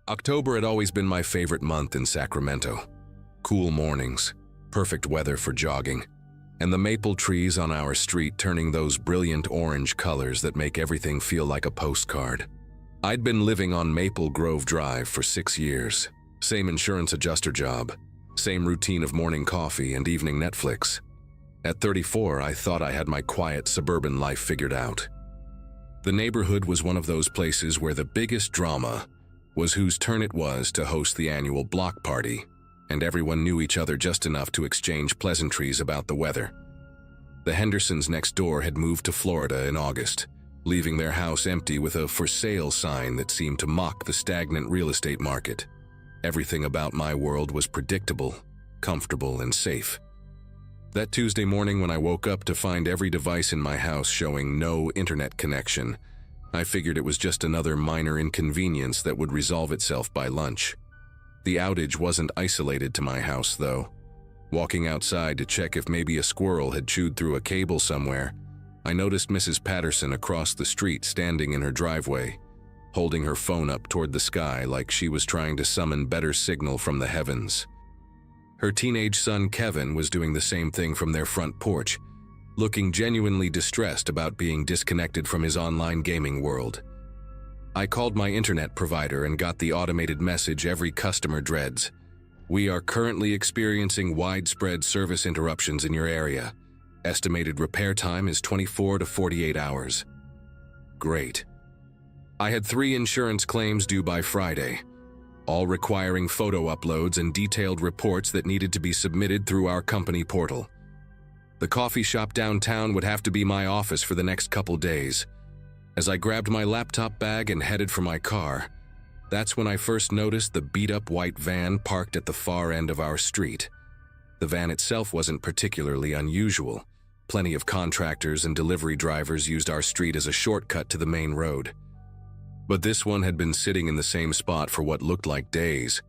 October had always been my favorite month in Sacramento. Cool mornings, perfect weather for jogging, and the maple trees on our street turning those brilliant orange colors that make everything feel like a postcard. I'd been living on Maple Grove Drive for 6 years. Same insurance adjuster job, same routine of morning coffee and evening Netflix. At 34, I thought I had my quiet suburban life figured out. The neighborhood was one of those places where the biggest drama was whose turn it was to host the annual block party, and everyone knew each other just enough to exchange pleasantries about the weather. The Hendersons next door had moved to Florida in August, leaving their house empty with a for sale sign that seemed to mock the stagnant real estate market. Everything about my world was predictable, comfortable, and safe. That Tuesday morning when I woke up to find every device in my house showing no internet connection, I figured it was just another minor inconvenience that would resolve itself by lunch. The outage wasn't isolated to my house, though. Walking outside to check if maybe a squirrel had chewed through a cable somewhere, I noticed Mrs. Patterson across the street standing in her driveway, holding her phone up toward the sky like she was trying to summon better signal from the heavens. Her teenage son Kevin was doing the same thing from their front porch, looking genuinely distressed about being disconnected from his online gaming world. I called my internet provider and got the automated message every customer dreads. "We are currently experiencing widespread service interruptions in your area. Estimated repair time is 24 to 48 hours. Great. I had 3 insurance claims due by Friday, all requiring photo uploads and detailed reports that needed to be submitted through our company portal. The coffee shop downtown would have to be my office for the next couple days. As I grabbed my laptop bag and headed for my car, that's when I first noticed the beat-up white van parked at the far end of our street. The van itself wasn't particularly unusual. Plenty of contractors and delivery drivers used our street as a shortcut to the main road. But this one had been sitting in the same spot for what looked like days,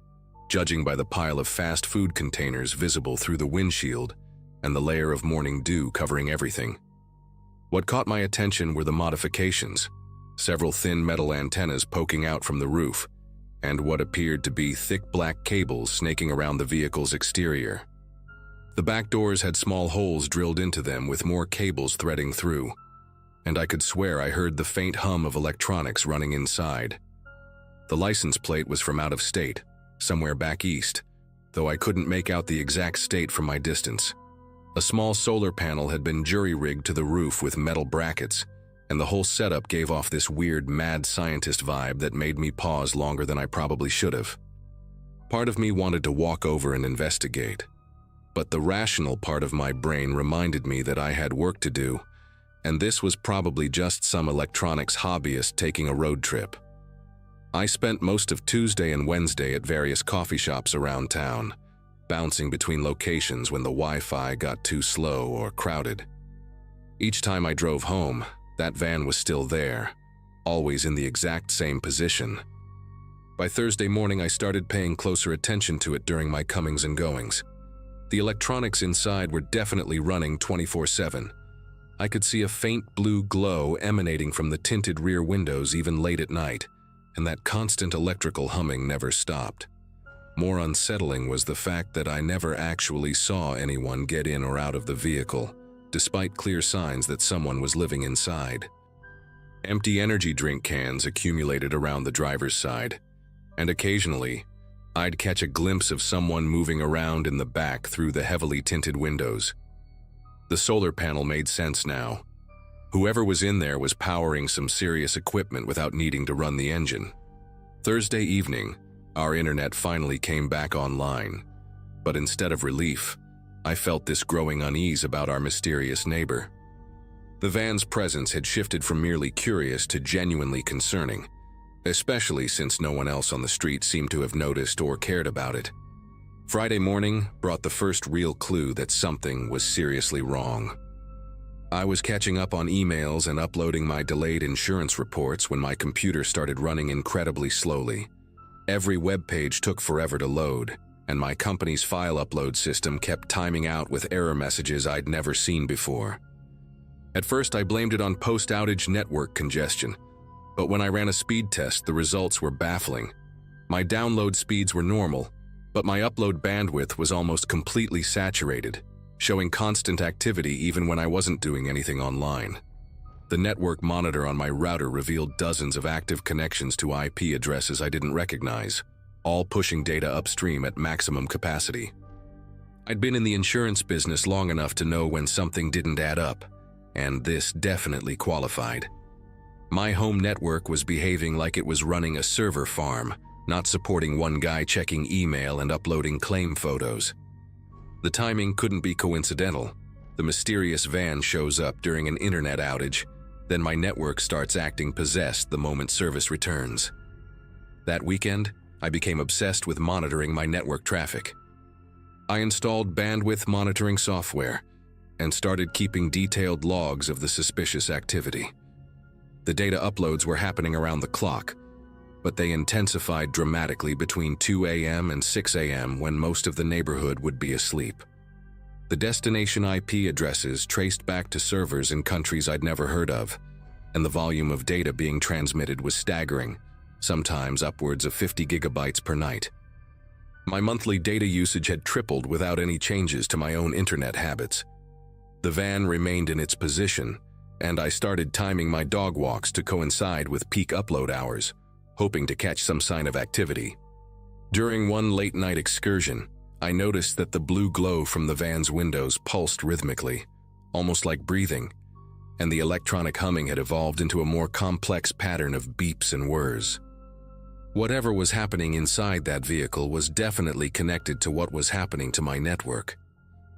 judging by the pile of fast food containers visible through the windshield and the layer of morning dew covering everything. What caught my attention were the modifications, several thin metal antennas poking out from the roof, and what appeared to be thick black cables snaking around the vehicle's exterior. The back doors had small holes drilled into them with more cables threading through, and I could swear I heard the faint hum of electronics running inside. The license plate was from out of state, somewhere back east, though I couldn't make out the exact state from my distance. A small solar panel had been jury-rigged to the roof with metal brackets, and the whole setup gave off this weird mad scientist vibe that made me pause longer than I probably should have. Part of me wanted to walk over and investigate, but the rational part of my brain reminded me that I had work to do, and this was probably just some electronics hobbyist taking a road trip. I spent most of Tuesday and Wednesday at various coffee shops around town, bouncing between locations when the Wi-Fi got too slow or crowded. Each time I drove home, that van was still there, always in the exact same position. By Thursday morning, I started paying closer attention to it during my comings and goings. The electronics inside were definitely running 24/7. I could see a faint blue glow emanating from the tinted rear windows even late at night, and that constant electrical humming never stopped. More unsettling was the fact that I never actually saw anyone get in or out of the vehicle, despite clear signs that someone was living inside. Empty energy drink cans accumulated around the driver's side, and occasionally, I'd catch a glimpse of someone moving around in the back through the heavily tinted windows. The solar panel made sense now. Whoever was in there was powering some serious equipment without needing to run the engine. Thursday evening, our internet finally came back online, but instead of relief, I felt this growing unease about our mysterious neighbor. The van's presence had shifted from merely curious to genuinely concerning, especially since no one else on the street seemed to have noticed or cared about it. Friday morning brought the first real clue that something was seriously wrong. I was catching up on emails and uploading my delayed insurance reports when my computer started running incredibly slowly. Every web page took forever to load, and my company's file upload system kept timing out with error messages I'd never seen before. At first, I blamed it on post-outage network congestion, but when I ran a speed test, the results were baffling. My download speeds were normal, but my upload bandwidth was almost completely saturated, showing constant activity even when I wasn't doing anything online. The network monitor on my router revealed dozens of active connections to IP addresses I didn't recognize, all pushing data upstream at maximum capacity. I'd been in the insurance business long enough to know when something didn't add up, and this definitely qualified. My home network was behaving like it was running a server farm, not supporting one guy checking email and uploading claim photos. The timing couldn't be coincidental. The mysterious van shows up during an internet outage, then my network starts acting possessed the moment service returns. That weekend, I became obsessed with monitoring my network traffic. I installed bandwidth monitoring software and started keeping detailed logs of the suspicious activity. The data uploads were happening around the clock, but they intensified dramatically between 2 a.m. and 6 a.m. when most of the neighborhood would be asleep. The destination IP addresses traced back to servers in countries I'd never heard of, and the volume of data being transmitted was staggering, sometimes upwards of 50 gigabytes per night. My monthly data usage had tripled without any changes to my own internet habits. The van remained in its position, and I started timing my dog walks to coincide with peak upload hours, hoping to catch some sign of activity. During one late-night excursion, I noticed that the blue glow from the van's windows pulsed rhythmically, almost like breathing, and the electronic humming had evolved into a more complex pattern of beeps and whirs. Whatever was happening inside that vehicle was definitely connected to what was happening to my network.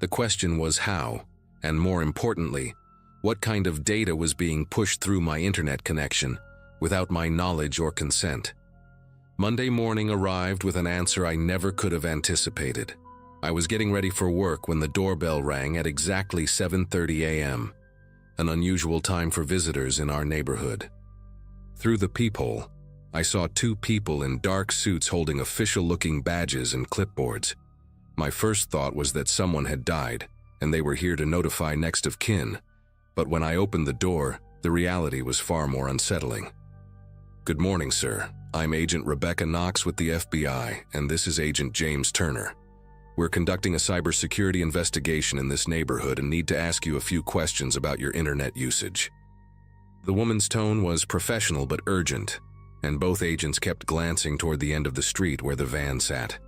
The question was how, and more importantly, what kind of data was being pushed through my internet connection without my knowledge or consent. Monday morning arrived with an answer I never could have anticipated. I was getting ready for work when the doorbell rang at exactly 7:30 a.m., an unusual time for visitors in our neighborhood. Through the peephole, I saw two people in dark suits holding official-looking badges and clipboards. My first thought was that someone had died, and they were here to notify next of kin, but when I opened the door, the reality was far more unsettling. "Good morning, sir. I'm Agent Rebecca Knox with the FBI, and this is Agent James Turner. We're conducting a cybersecurity investigation in this neighborhood and need to ask you a few questions about your internet usage." The woman's tone was professional but urgent, and both agents kept glancing toward the end of the street where the van sat.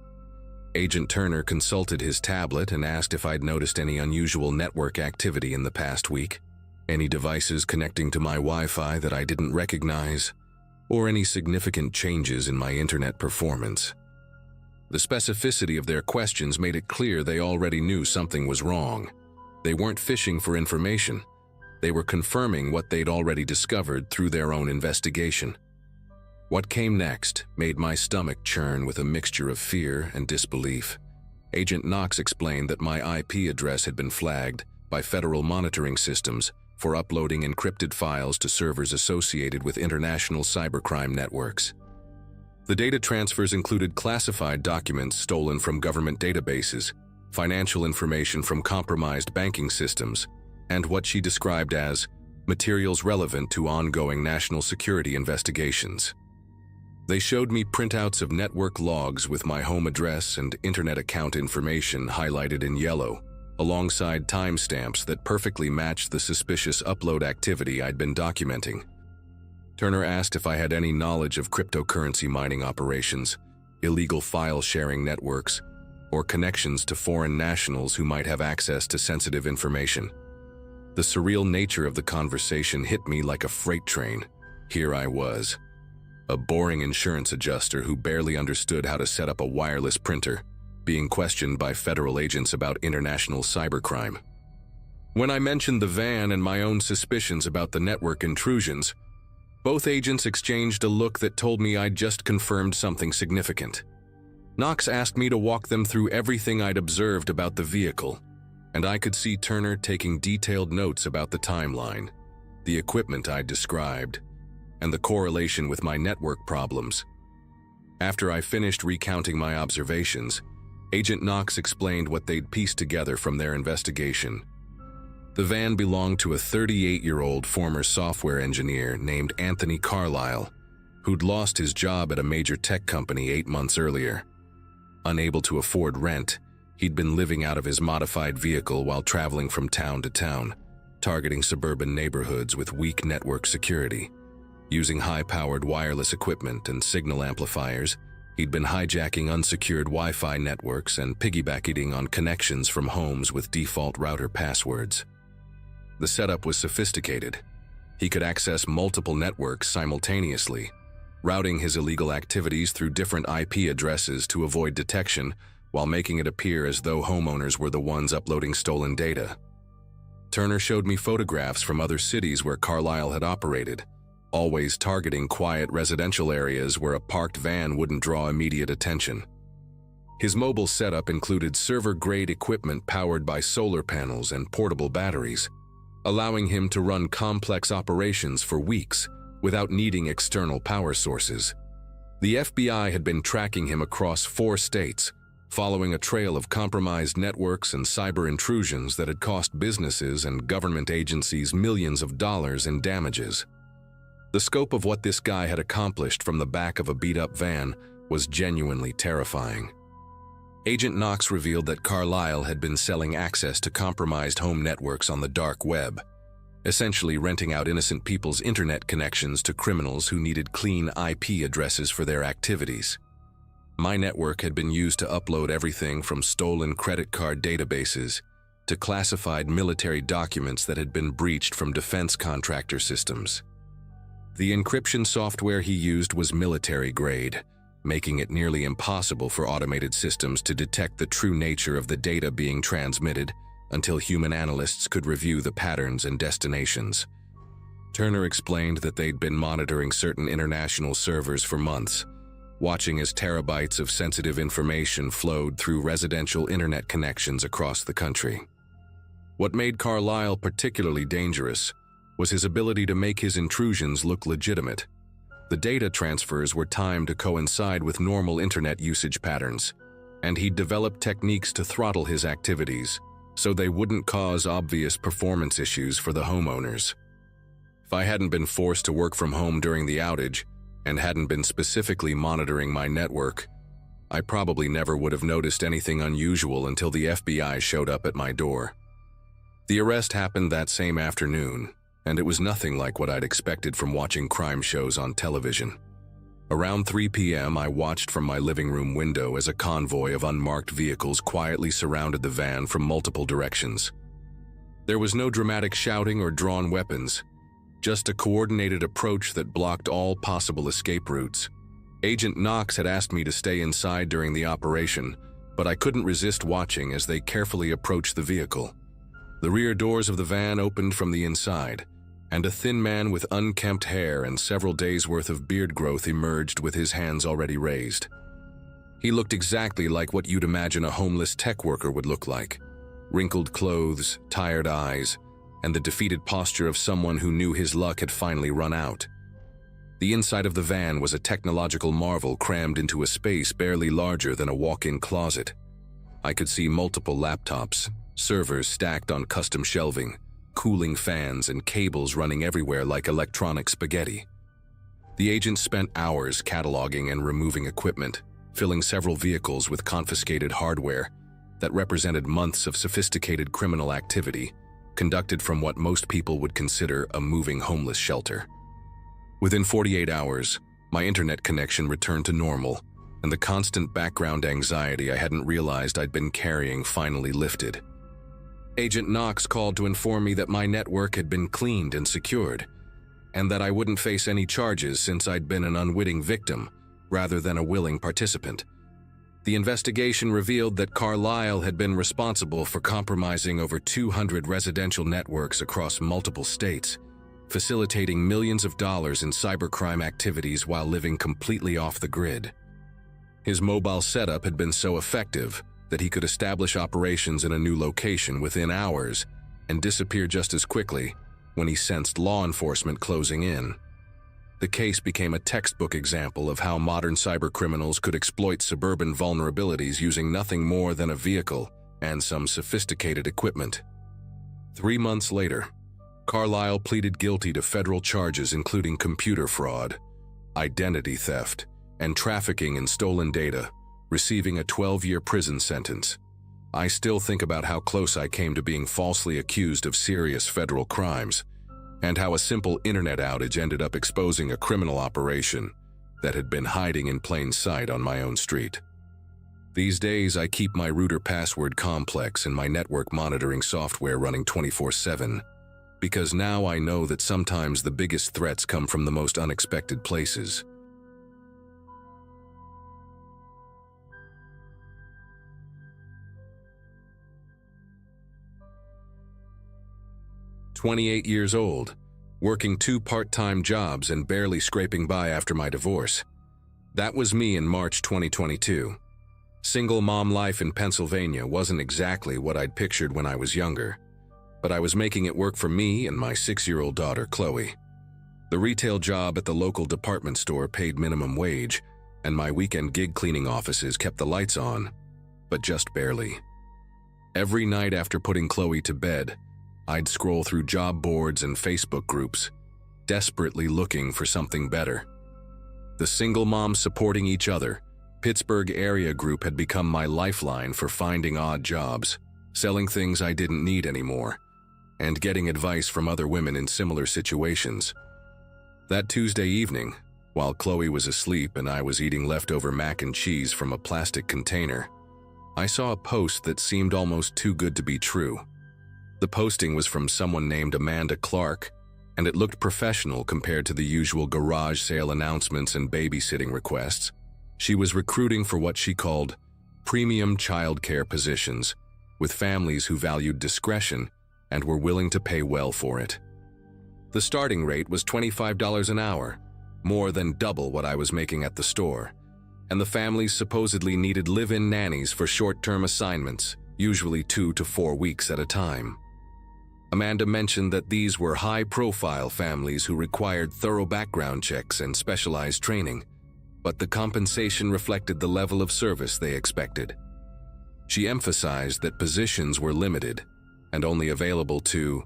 Agent Turner consulted his tablet and asked if I'd noticed any unusual network activity in the past week, any devices connecting to my Wi-Fi that I didn't recognize, or any significant changes in my internet performance. The specificity of their questions made it clear they already knew something was wrong. They weren't fishing for information. They were confirming what they'd already discovered through their own investigation. What came next made my stomach churn with a mixture of fear and disbelief. Agent Knox explained that my IP address had been flagged by federal monitoring systems for uploading encrypted files to servers associated with international cybercrime networks. The data transfers included classified documents stolen from government databases, financial information from compromised banking systems, and what she described as materials relevant to ongoing national security investigations. They showed me printouts of network logs with my home address and internet account information highlighted in yellow, alongside timestamps that perfectly matched the suspicious upload activity I'd been documenting. Turner asked if I had any knowledge of cryptocurrency mining operations, illegal file-sharing networks, or connections to foreign nationals who might have access to sensitive information. The surreal nature of the conversation hit me like a freight train. Here I was, a boring insurance adjuster who barely understood how to set up a wireless printer, being questioned by federal agents about international cybercrime. When I mentioned the van and my own suspicions about the network intrusions, both agents exchanged a look that told me I'd just confirmed something significant. Knox asked me to walk them through everything I'd observed about the vehicle, and I could see Turner taking detailed notes about the timeline, the equipment I'd described, and the correlation with my network problems. After I finished recounting my observations, Agent Knox explained what they'd pieced together from their investigation. The van belonged to a 38-year-old former software engineer named Anthony Carlisle, who'd lost his job at a major tech company 8 months earlier. Unable to afford rent, he'd been living out of his modified vehicle while traveling from town to town, targeting suburban neighborhoods with weak network security. Using high-powered wireless equipment and signal amplifiers, he'd been hijacking unsecured Wi-Fi networks and piggybacking on connections from homes with default router passwords. The setup was sophisticated. He could access multiple networks simultaneously, routing his illegal activities through different IP addresses to avoid detection while making it appear as though homeowners were the ones uploading stolen data. Turner showed me photographs from other cities where Carlisle had operated, always targeting quiet residential areas where a parked van wouldn't draw immediate attention. His mobile setup included server-grade equipment powered by solar panels and portable batteries, allowing him to run complex operations for weeks without needing external power sources. The FBI had been tracking him across 4 states, following a trail of compromised networks and cyber intrusions that had cost businesses and government agencies millions of dollars in damages. The scope of what this guy had accomplished from the back of a beat-up van was genuinely terrifying. Agent Knox revealed that Carlisle had been selling access to compromised home networks on the dark web, essentially renting out innocent people's internet connections to criminals who needed clean IP addresses for their activities. My network had been used to upload everything from stolen credit card databases to classified military documents that had been breached from defense contractor systems. The encryption software he used was military-grade, making it nearly impossible for automated systems to detect the true nature of the data being transmitted until human analysts could review the patterns and destinations. Turner explained that they'd been monitoring certain international servers for months, watching as terabytes of sensitive information flowed through residential internet connections across the country. What made Carlisle particularly dangerous was his ability to make his intrusions look legitimate. The data transfers were timed to coincide with normal internet usage patterns, and he'd developed techniques to throttle his activities so they wouldn't cause obvious performance issues for the homeowners. If I hadn't been forced to work from home during the outage and hadn't been specifically monitoring my network, I probably never would have noticed anything unusual until the FBI showed up at my door. The arrest happened that same afternoon, and it was nothing like what I'd expected from watching crime shows on television. Around 3 p.m., I watched from my living room window as a convoy of unmarked vehicles quietly surrounded the van from multiple directions. There was no dramatic shouting or drawn weapons, just a coordinated approach that blocked all possible escape routes. Agent Knox had asked me to stay inside during the operation, but I couldn't resist watching as they carefully approached the vehicle. The rear doors of the van opened from the inside, and a thin man with unkempt hair and several days' worth of beard growth emerged with his hands already raised. He looked exactly like what you'd imagine a homeless tech worker would look like: wrinkled clothes, tired eyes, and the defeated posture of someone who knew his luck had finally run out. The inside of the van was a technological marvel crammed into a space barely larger than a walk-in closet. I could see multiple laptops, servers stacked on custom shelving, cooling fans and cables running everywhere like electronic spaghetti. The agent spent hours cataloging and removing equipment, filling several vehicles with confiscated hardware that represented months of sophisticated criminal activity conducted from what most people would consider a moving homeless shelter. Within 48 hours, my internet connection returned to normal, and the constant background anxiety I hadn't realized I'd been carrying finally lifted. Agent Knox called to inform me that my network had been cleaned and secured, and that I wouldn't face any charges since I'd been an unwitting victim rather than a willing participant. The investigation revealed that Carlisle had been responsible for compromising over 200 residential networks across multiple states, facilitating millions of dollars in cybercrime activities while living completely off the grid. His mobile setup had been so effective that he could establish operations in a new location within hours and disappear just as quickly when he sensed law enforcement closing in. The case became a textbook example of how modern cybercriminals could exploit suburban vulnerabilities using nothing more than a vehicle and some sophisticated equipment. 3 months later, Carlisle pleaded guilty to federal charges including computer fraud, identity theft, and trafficking in stolen data, receiving a 12-year prison sentence. I still think about how close I came to being falsely accused of serious federal crimes, and how a simple internet outage ended up exposing a criminal operation that had been hiding in plain sight on my own street. These days, I keep my router password complex and my network monitoring software running 24/7, because now I know that sometimes the biggest threats come from the most unexpected places. "28 years old, working 2 part-time jobs and barely scraping by after my divorce. That was me in March 2022. Single mom life in Pennsylvania wasn't exactly what I'd pictured when I was younger, but I was making it work for me and my 6-year-old daughter, Chloe. The retail job at the local department store paid minimum wage, and my weekend gig cleaning offices kept the lights on, but just barely. Every night after putting Chloe to bed, I'd scroll through job boards and Facebook groups, desperately looking for something better. The single moms supporting each other, Pittsburgh area group had become my lifeline for finding odd jobs, selling things I didn't need anymore, and getting advice from other women in similar situations. That Tuesday evening, while Chloe was asleep and I was eating leftover mac and cheese from a plastic container, I saw a post that seemed almost too good to be true. The posting was from someone named Amanda Clark, and it looked professional compared to the usual garage sale announcements and babysitting requests. She was recruiting for what she called premium childcare positions, with families who valued discretion and were willing to pay well for it. The starting rate was $25 an hour, more than double what I was making at the store, and the families supposedly needed live-in nannies for short-term assignments, usually 2 to 4 weeks at a time. Amanda mentioned that these were high-profile families who required thorough background checks and specialized training, but the compensation reflected the level of service they expected. She emphasized that positions were limited and only available to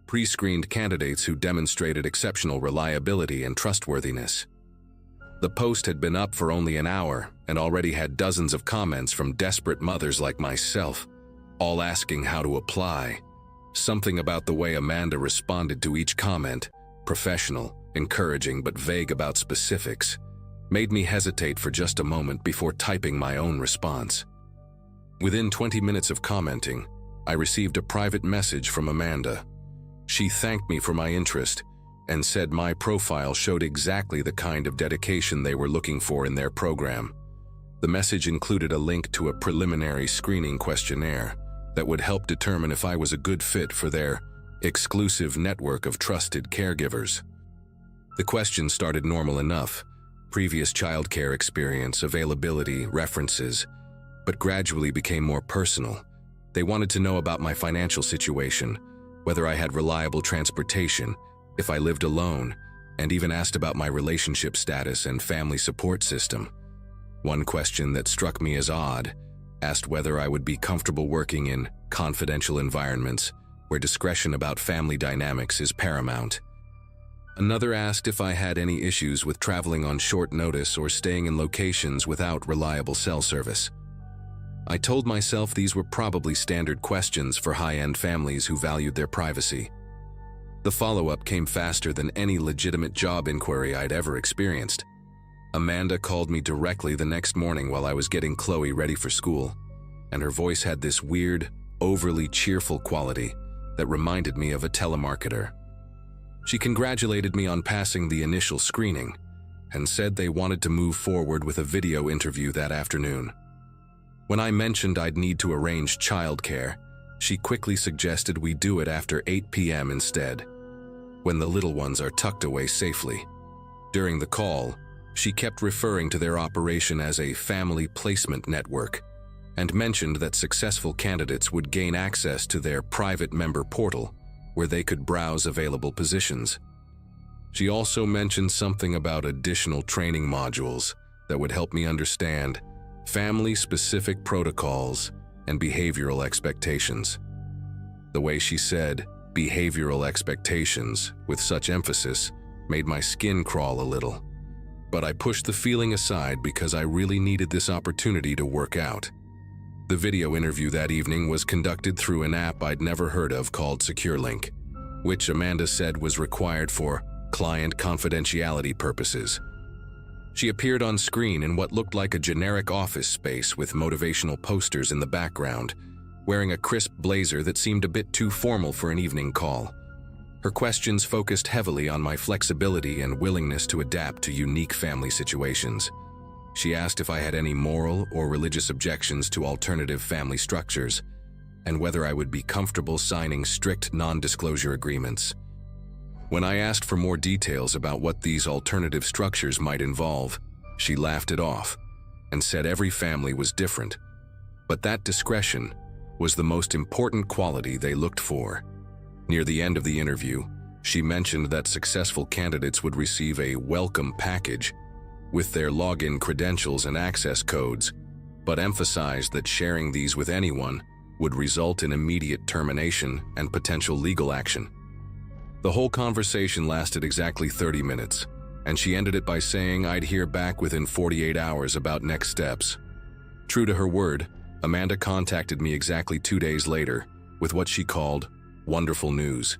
pre-screened candidates who demonstrated exceptional reliability and trustworthiness. The post had been up for only an hour and already had dozens of comments from desperate mothers like myself, all asking how to apply. Something about the way Amanda responded to each comment, professional, encouraging but vague about specifics, made me hesitate for just a moment before typing my own response. Within 20 minutes of commenting, I received a private message from Amanda. She thanked me for my interest and said my profile showed exactly the kind of dedication they were looking for in their program. The message included a link to a preliminary screening questionnaire that would help determine if I was a good fit for their exclusive network of trusted caregivers. The questions started normal enough: previous childcare experience, availability, references, but gradually became more personal. They wanted to know about my financial situation, whether I had reliable transportation, if I lived alone, and even asked about my relationship status and family support system. One question that struck me as odd asked whether I would be comfortable working in confidential environments where discretion about family dynamics is paramount. Another asked if I had any issues with traveling on short notice or staying in locations without reliable cell service. I told myself these were probably standard questions for high-end families who valued their privacy. The follow-up came faster than any legitimate job inquiry I'd ever experienced. Amanda called me directly the next morning while I was getting Chloe ready for school, and her voice had this weird, overly cheerful quality that reminded me of a telemarketer. She congratulated me on passing the initial screening and said they wanted to move forward with a video interview that afternoon. When I mentioned I'd need to arrange childcare, she quickly suggested we do it after 8 p.m. instead, when the little ones are tucked away safely. During the call, she kept referring to their operation as a family placement network and mentioned that successful candidates would gain access to their private member portal where they could browse available positions. She also mentioned something about additional training modules that would help me understand family-specific protocols and behavioral expectations. The way she said behavioral expectations with such emphasis made my skin crawl a little. but I pushed the feeling aside because I really needed this opportunity to work out. The video interview that evening was conducted through an app I'd never heard of called SecureLink, which Amanda said was required for client confidentiality purposes. She appeared on screen in what looked like a generic office space with motivational posters in the background, wearing a crisp blazer that seemed a bit too formal for an evening call. Her questions focused heavily on my flexibility and willingness to adapt to unique family situations. She asked if I had any moral or religious objections to alternative family structures, and whether I would be comfortable signing strict non-disclosure agreements. When I asked for more details about what these alternative structures might involve, she laughed it off and said every family was different, but that discretion was the most important quality they looked for. Near the end of the interview, she mentioned that successful candidates would receive a welcome package with their login credentials and access codes, but emphasized that sharing these with anyone would result in immediate termination and potential legal action. The whole conversation lasted exactly 30 minutes, and she ended it by saying I'd hear back within 48 hours about next steps. True to her word, Amanda contacted me exactly 2 days later with what she called wonderful news.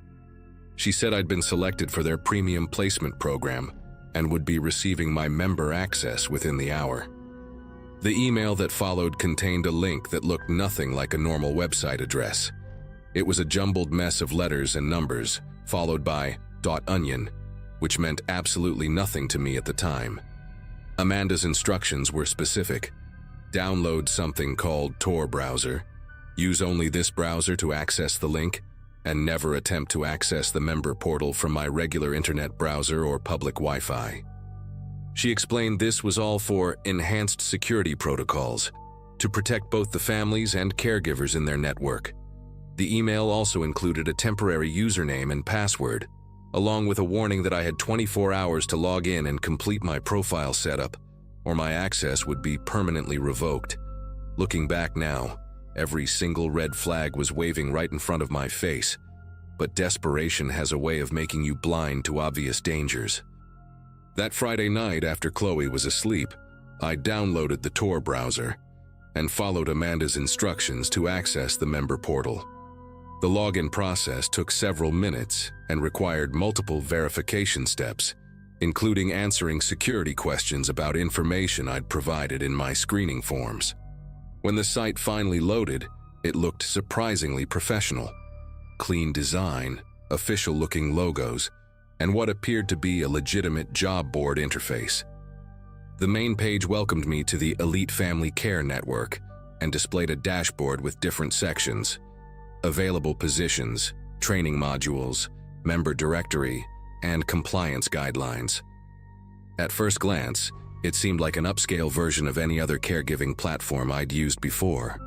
She said I'd been selected for their premium placement program and would be receiving my member access within the hour. The email that followed contained a link that looked nothing like a normal website address. It was a jumbled mess of letters and numbers, followed by .onion, which meant absolutely nothing to me at the time. Amanda's instructions were specific. Download something called Tor browser, use only this browser to access the link, and never attempt to access the member portal from my regular internet browser or public Wi-Fi. She explained this was all for enhanced security protocols to protect both the families and caregivers in their network. The email also included a temporary username and password, along with a warning that I had 24 hours to log in and complete my profile setup, or my access would be permanently revoked. Looking back now, every single red flag was waving right in front of my face, but desperation has a way of making you blind to obvious dangers. That Friday night after Chloe was asleep, I downloaded the Tor browser and followed Amanda's instructions to access the member portal. The login process took several minutes and required multiple verification steps, including answering security questions about information I'd provided in my screening forms. When the site finally loaded, it looked surprisingly professional. Clean design, official-looking logos, and what appeared to be a legitimate job board interface. The main page welcomed me to the Elite Family Care Network and displayed a dashboard with different sections: available positions, training modules, member directory, and compliance guidelines. At first glance, it seemed like an upscale version of any other caregiving platform I'd used before.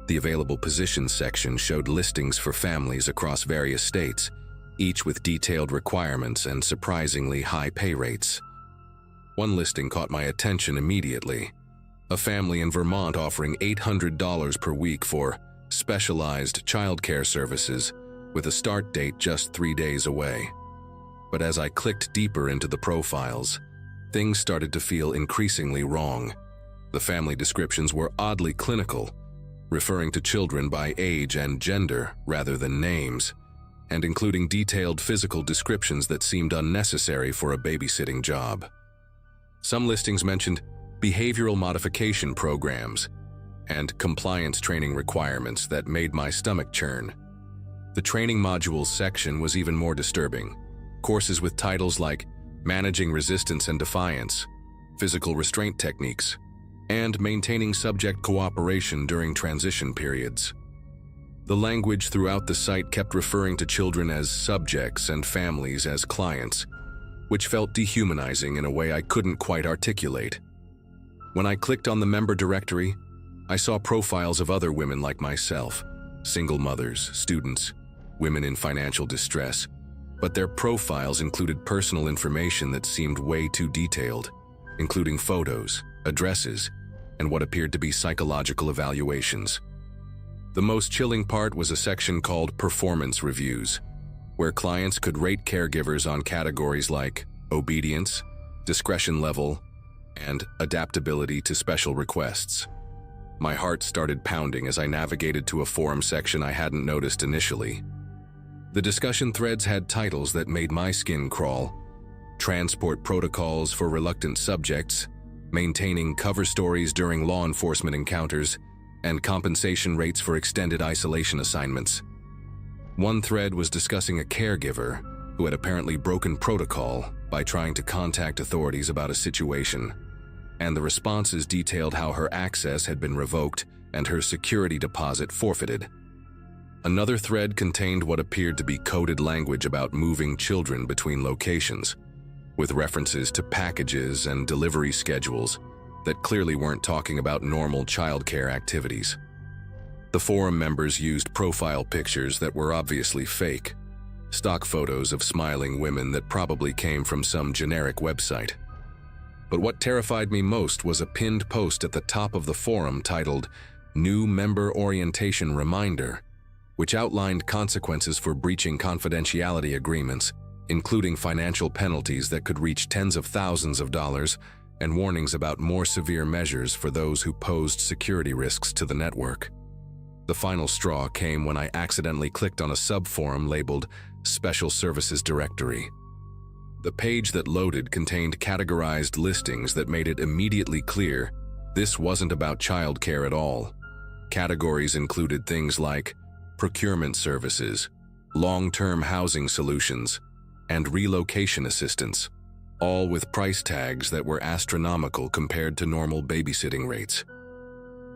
The available positions section showed listings for families across various states, each with detailed requirements and surprisingly high pay rates. One listing caught my attention immediately: a family in Vermont offering $800 per week for specialized childcare services, with a start date just 3 days away. But as I clicked deeper into the profiles, things started to feel increasingly wrong. The family descriptions were oddly clinical, referring to children by age and gender rather than names, and including detailed physical descriptions that seemed unnecessary for a babysitting job. Some listings mentioned behavioral modification programs and compliance training requirements that made my stomach churn. The training modules section was even more disturbing. Courses with titles like Managing Resistance and Defiance, Physical Restraint Techniques, and Maintaining Subject Cooperation during Transition Periods. The language throughout the site kept referring to children as subjects and families as clients, which felt dehumanizing in a way I couldn't quite articulate. When I clicked on the member directory, I saw profiles of other women like myself, single mothers, students, women in financial distress, but their profiles included personal information that seemed way too detailed, including photos, addresses, and what appeared to be psychological evaluations. The most chilling part was a section called Performance Reviews, where clients could rate caregivers on categories like obedience, discretion level, and adaptability to special requests. My heart started pounding as I navigated to a forum section I hadn't noticed initially. The discussion threads had titles that made my skin crawl: transport protocols for reluctant subjects, maintaining cover stories during law enforcement encounters, and compensation rates for extended isolation assignments. One thread was discussing a caregiver who had apparently broken protocol by trying to contact authorities about a situation, and the responses detailed how her access had been revoked and her security deposit forfeited. Another thread contained what appeared to be coded language about moving children between locations, with references to packages and delivery schedules that clearly weren't talking about normal childcare activities. The forum members used profile pictures that were obviously fake, stock photos of smiling women that probably came from some generic website. But what terrified me most was a pinned post at the top of the forum titled "New Member Orientation Reminder," which outlined consequences for breaching confidentiality agreements, including financial penalties that could reach tens of thousands of dollars, and warnings about more severe measures for those who posed security risks to the network. The final straw came when I accidentally clicked on a subforum labeled Special Services Directory. The page that loaded contained categorized listings that made it immediately clear this wasn't about childcare at all. Categories included things like procurement services, long-term housing solutions, and relocation assistance, all with price tags that were astronomical compared to normal babysitting rates.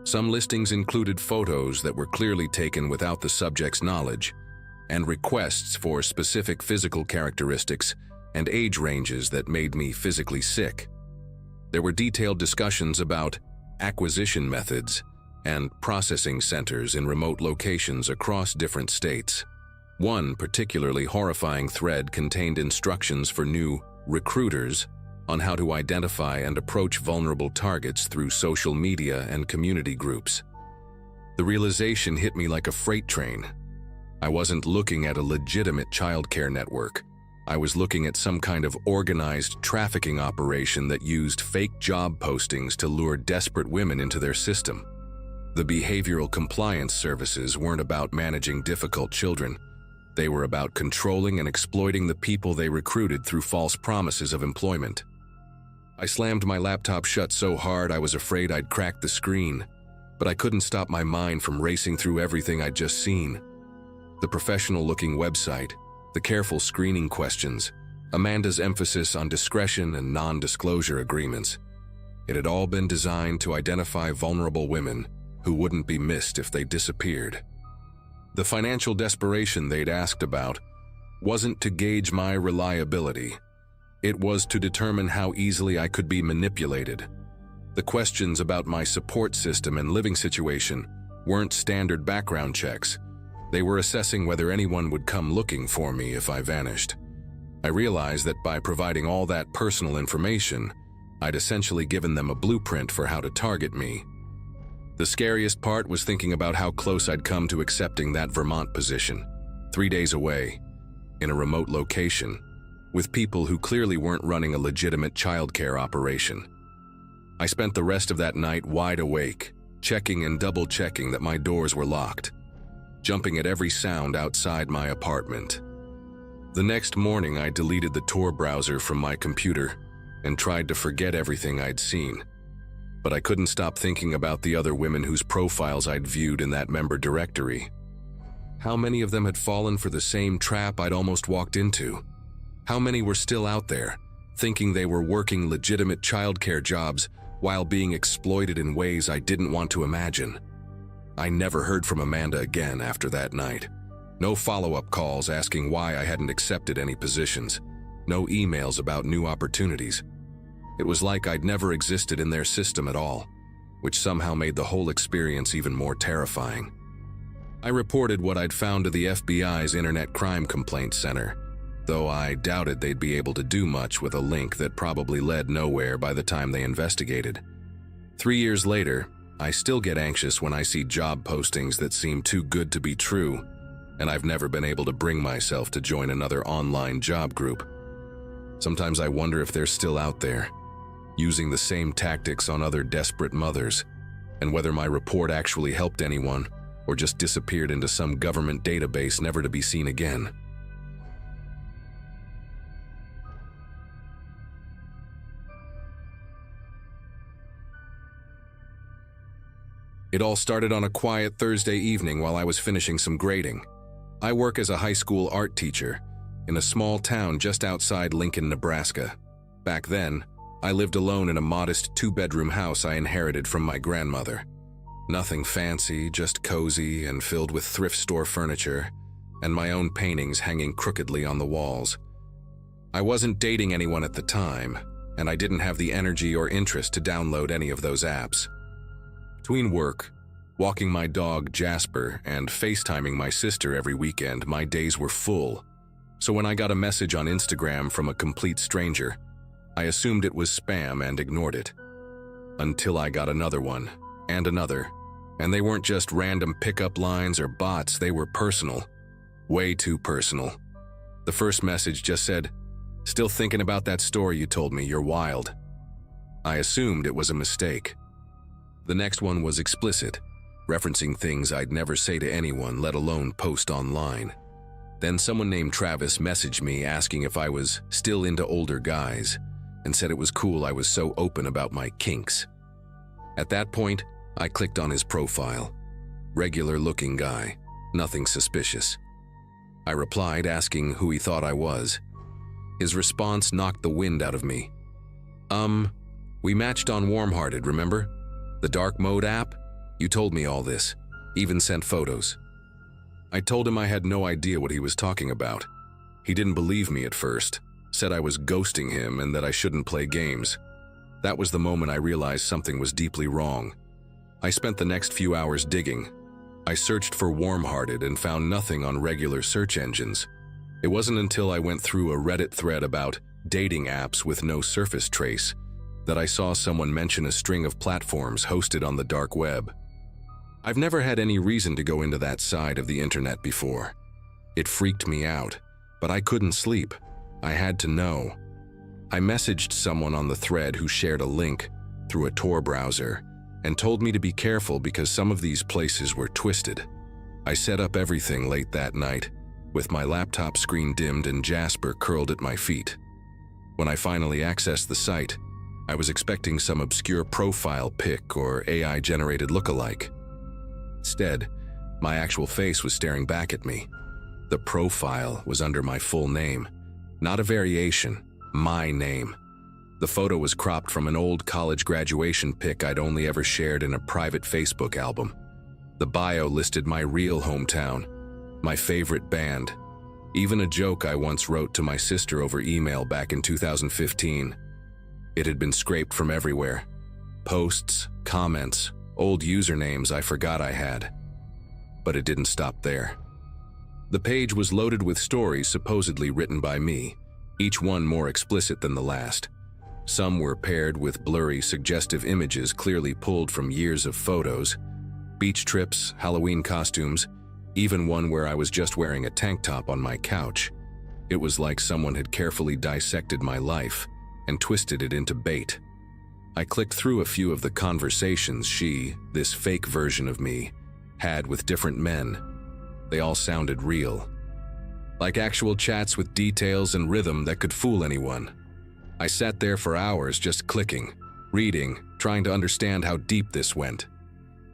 Some listings included photos that were clearly taken without the subject's knowledge, and requests for specific physical characteristics and age ranges that made me physically sick. There were detailed discussions about acquisition methods and processing centers in remote locations across different states. One particularly horrifying thread contained instructions for new recruiters on how to identify and approach vulnerable targets through social media and community groups. The realization hit me like a freight train. I wasn't looking at a legitimate childcare network. I was looking at some kind of organized trafficking operation that used fake job postings to lure desperate women into their system. The behavioral compliance services weren't about managing difficult children. They were about controlling and exploiting the people they recruited through false promises of employment. I slammed my laptop shut so hard I was afraid I'd crack the screen, but I couldn't stop my mind from racing through everything I'd just seen. The professional-looking website, the careful screening questions, Amanda's emphasis on discretion and non-disclosure agreements. It had all been designed to identify vulnerable women who wouldn't be missed if they disappeared. The financial desperation they'd asked about wasn't to gauge my reliability. It was to determine how easily I could be manipulated. The questions about my support system and living situation weren't standard background checks. They were assessing whether anyone would come looking for me if I vanished. I realized that by providing all that personal information, I'd essentially given them a blueprint for how to target me. The scariest part was thinking about how close I'd come to accepting that Vermont position, 3 days away, in a remote location, with people who clearly weren't running a legitimate childcare operation. I spent the rest of that night wide awake, checking and double-checking that my doors were locked, jumping at every sound outside my apartment. The next morning, I deleted the Tor browser from my computer and tried to forget everything I'd seen. But I couldn't stop thinking about the other women whose profiles I'd viewed in that member directory. How many of them had fallen for the same trap I'd almost walked into? How many were still out there, thinking they were working legitimate childcare jobs while being exploited in ways I didn't want to imagine? I never heard from Amanda again after that night. No follow-up calls asking why I hadn't accepted any positions. No emails about new opportunities. It was like I'd never existed in their system at all, which somehow made the whole experience even more terrifying. I reported what I'd found to the FBI's Internet Crime Complaint Center, though I doubted they'd be able to do much with a link that probably led nowhere by the time they investigated. 3 years later, I still get anxious when I see job postings that seem too good to be true, and I've never been able to bring myself to join another online job group. Sometimes I wonder if they're still out there, using the same tactics on other desperate mothers, and whether my report actually helped anyone or just disappeared into some government database never to be seen again. It all started on a quiet Thursday evening while I was finishing some grading. I work as a high school art teacher in a small town just outside Lincoln, Nebraska. Back then, I lived alone in a modest 2-bedroom house I inherited from my grandmother. Nothing fancy, just cozy and filled with thrift store furniture, and my own paintings hanging crookedly on the walls. I wasn't dating anyone at the time, and I didn't have the energy or interest to download any of those apps. Between work, walking my dog Jasper, and FaceTiming my sister every weekend, my days were full. So when I got a message on Instagram from a complete stranger, I assumed it was spam and ignored it. Until I got another one, and another, and they weren't just random pickup lines or bots, they were personal. Way too personal. The first message just said, "Still thinking about that story you told me, you're wild." I assumed it was a mistake. The next one was explicit, referencing things I'd never say to anyone, let alone post online. Then someone named Travis messaged me asking if I was still into older guys, and said it was cool I was so open about my kinks. At that point, I clicked on his profile. Regular-looking guy, nothing suspicious. I replied asking who he thought I was. His response knocked the wind out of me. We matched on Warm-Hearted, remember? The dark mode app? You told me all this, even sent photos." I told him I had no idea what he was talking about. He didn't believe me at first, said I was ghosting him and that I shouldn't play games. That was the moment I realized something was deeply wrong. I spent the next few hours digging. I searched for Warm-Hearted and found nothing on regular search engines. It wasn't until I went through a Reddit thread about dating apps with no surface trace that I saw someone mention a string of platforms hosted on the dark web. I've never had any reason to go into that side of the internet before. It freaked me out, but I couldn't sleep. I had to know. I messaged someone on the thread who shared a link through a Tor browser and told me to be careful because some of these places were twisted. I set up everything late that night, with my laptop screen dimmed and Jasper curled at my feet. When I finally accessed the site, I was expecting some obscure profile pic or AI-generated lookalike. Instead, my actual face was staring back at me. The profile was under my full name, not a variation, my name. The photo was cropped from an old college graduation pic I'd only ever shared in a private Facebook album. The bio listed my real hometown, my favorite band, even a joke I once wrote to my sister over email back in 2015. It had been scraped from everywhere. Posts, comments, old usernames I forgot I had. But it didn't stop there. The page was loaded with stories supposedly written by me, each one more explicit than the last. Some were paired with blurry, suggestive images clearly pulled from years of photos, beach trips, Halloween costumes, even one where I was just wearing a tank top on my couch. It was like someone had carefully dissected my life and twisted it into bait. I clicked through a few of the conversations she, this fake version of me, had with different men. They all sounded real. Like actual chats with details and rhythm that could fool anyone. I sat there for hours just clicking, reading, trying to understand how deep this went.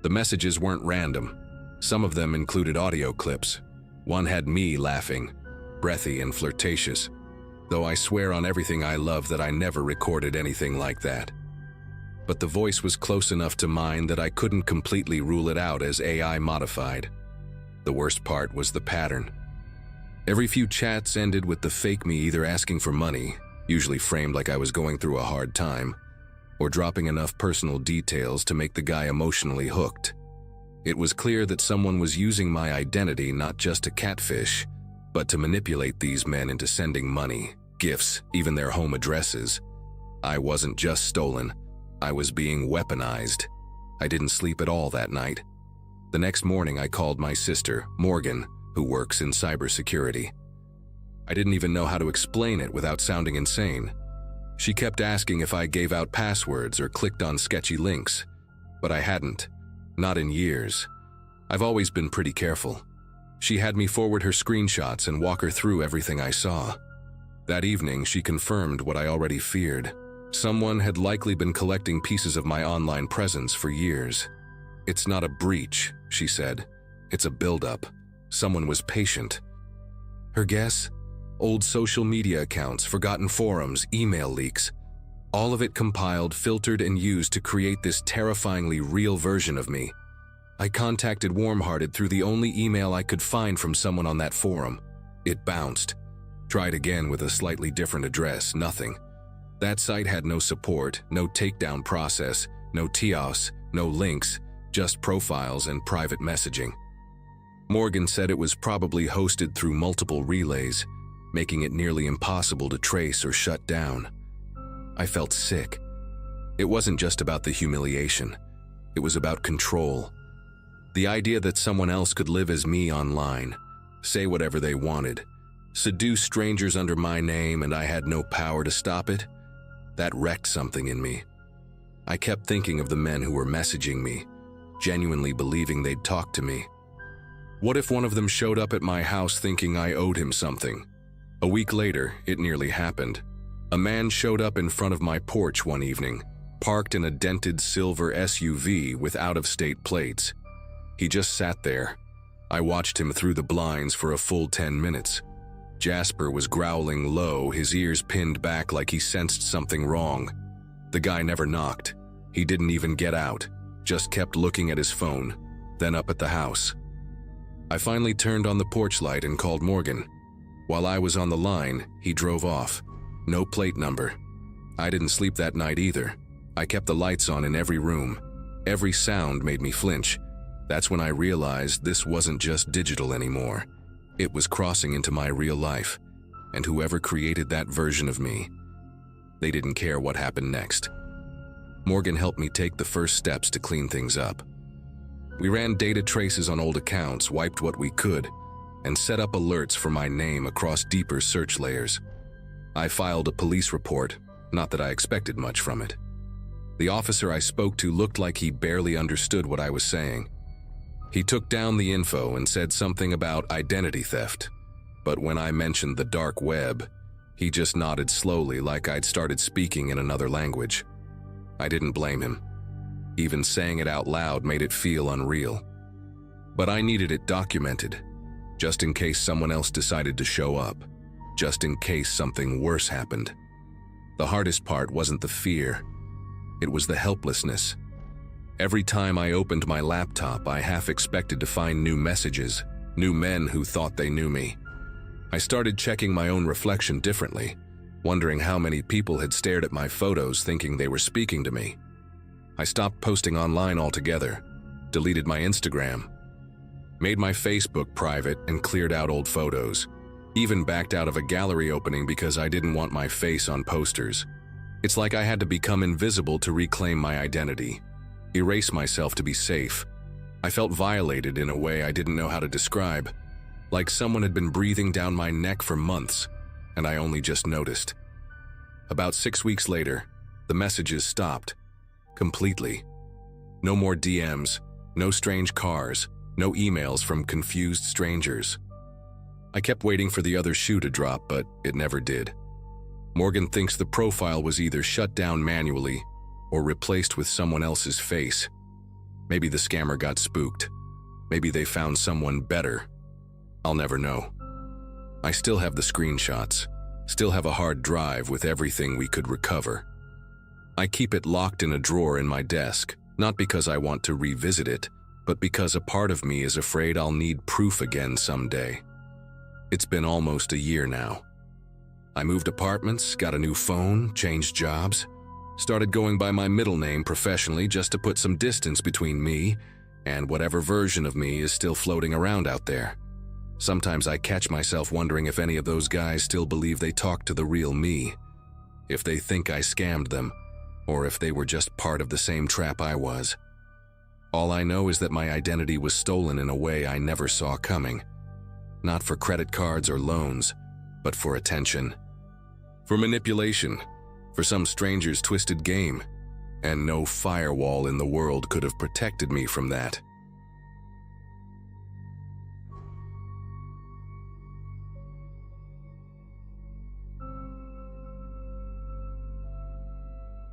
The messages weren't random. Some of them included audio clips. One had me laughing, breathy and flirtatious, though I swear on everything I love that I never recorded anything like that. But the voice was close enough to mine that I couldn't completely rule it out as AI modified. The worst part was the pattern. Every few chats ended with the fake me either asking for money, usually framed like I was going through a hard time, or dropping enough personal details to make the guy emotionally hooked. It was clear that someone was using my identity not just to catfish, but to manipulate these men into sending money, gifts, even their home addresses. I wasn't just stolen, I was being weaponized. I didn't sleep at all that night. The next morning I called my sister, Morgan, who works in cybersecurity. I didn't even know how to explain it without sounding insane. She kept asking if I gave out passwords or clicked on sketchy links, but I hadn't. Not in years. I've always been pretty careful. She had me forward her screenshots and walk her through everything I saw. That evening, she confirmed what I already feared. Someone had likely been collecting pieces of my online presence for years. "It's not a breach," she said. "It's a buildup. Someone was patient." Her guess? Old social media accounts, forgotten forums, email leaks. All of it compiled, filtered, and used to create this terrifyingly real version of me. I contacted Warmhearted through the only email I could find from someone on that forum. It bounced. Tried again with a slightly different address, nothing. That site had no support, no takedown process, no TIAS, no links, just profiles and private messaging. Morgan said it was probably hosted through multiple relays, making it nearly impossible to trace or shut down. I felt sick. It wasn't just about the humiliation. It was about control. The idea that someone else could live as me online, say whatever they wanted, seduce strangers under my name, and I had no power to stop it, that wrecked something in me. I kept thinking of the men who were messaging me, genuinely believing they'd talk to me. What if one of them showed up at my house thinking I owed him something? A week later, it nearly happened. A man showed up in front of my porch one evening, parked in a dented silver SUV with out-of-state plates. He just sat there. I watched him through the blinds for a full 10 minutes. Jasper was growling low, his ears pinned back like he sensed something wrong. The guy never knocked. He didn't even get out, just kept looking at his phone, then up at the house. I finally turned on the porch light and called Morgan. While I was on the line, he drove off. No plate number. I didn't sleep that night either. I kept the lights on in every room. Every sound made me flinch. That's when I realized this wasn't just digital anymore. It was crossing into my real life, and whoever created that version of me, they didn't care what happened next. Morgan helped me take the first steps to clean things up. We ran data traces on old accounts, wiped what we could, and set up alerts for my name across deeper search layers. I filed a police report, not that I expected much from it. The officer I spoke to looked like he barely understood what I was saying. He took down the info and said something about identity theft, but when I mentioned the dark web, he just nodded slowly like I'd started speaking in another language. I didn't blame him. Even saying it out loud made it feel unreal. But I needed it documented, just in case someone else decided to show up, just in case something worse happened. The hardest part wasn't the fear, it was the helplessness. Every time I opened my laptop, I half expected to find new messages, new men who thought they knew me. I started checking my own reflection differently, wondering how many people had stared at my photos thinking they were speaking to me. I stopped posting online altogether, deleted my Instagram, made my Facebook private and cleared out old photos, even backed out of a gallery opening because I didn't want my face on posters. It's like I had to become invisible to reclaim my identity, erase myself to be safe. I felt violated in a way I didn't know how to describe, like someone had been breathing down my neck for months, and I only just noticed. About 6 weeks later, the messages stopped. Completely. No more DMs, no strange cars, no emails from confused strangers. I kept waiting for the other shoe to drop, but it never did. Morgan thinks the profile was either shut down manually or replaced with someone else's face. Maybe the scammer got spooked. Maybe they found someone better. I'll never know. I still have the screenshots, still have a hard drive with everything we could recover. I keep it locked in a drawer in my desk, not because I want to revisit it, but because a part of me is afraid I'll need proof again someday. It's been almost a year now. I moved apartments, got a new phone, changed jobs, started going by my middle name professionally just to put some distance between me and whatever version of me is still floating around out there. Sometimes I catch myself wondering if any of those guys still believe they talk to the real me, if they think I scammed them, or if they were just part of the same trap I was. All I know is that my identity was stolen in a way I never saw coming. Not for credit cards or loans, but for attention. For manipulation, for some stranger's twisted game, and no firewall in the world could have protected me from that.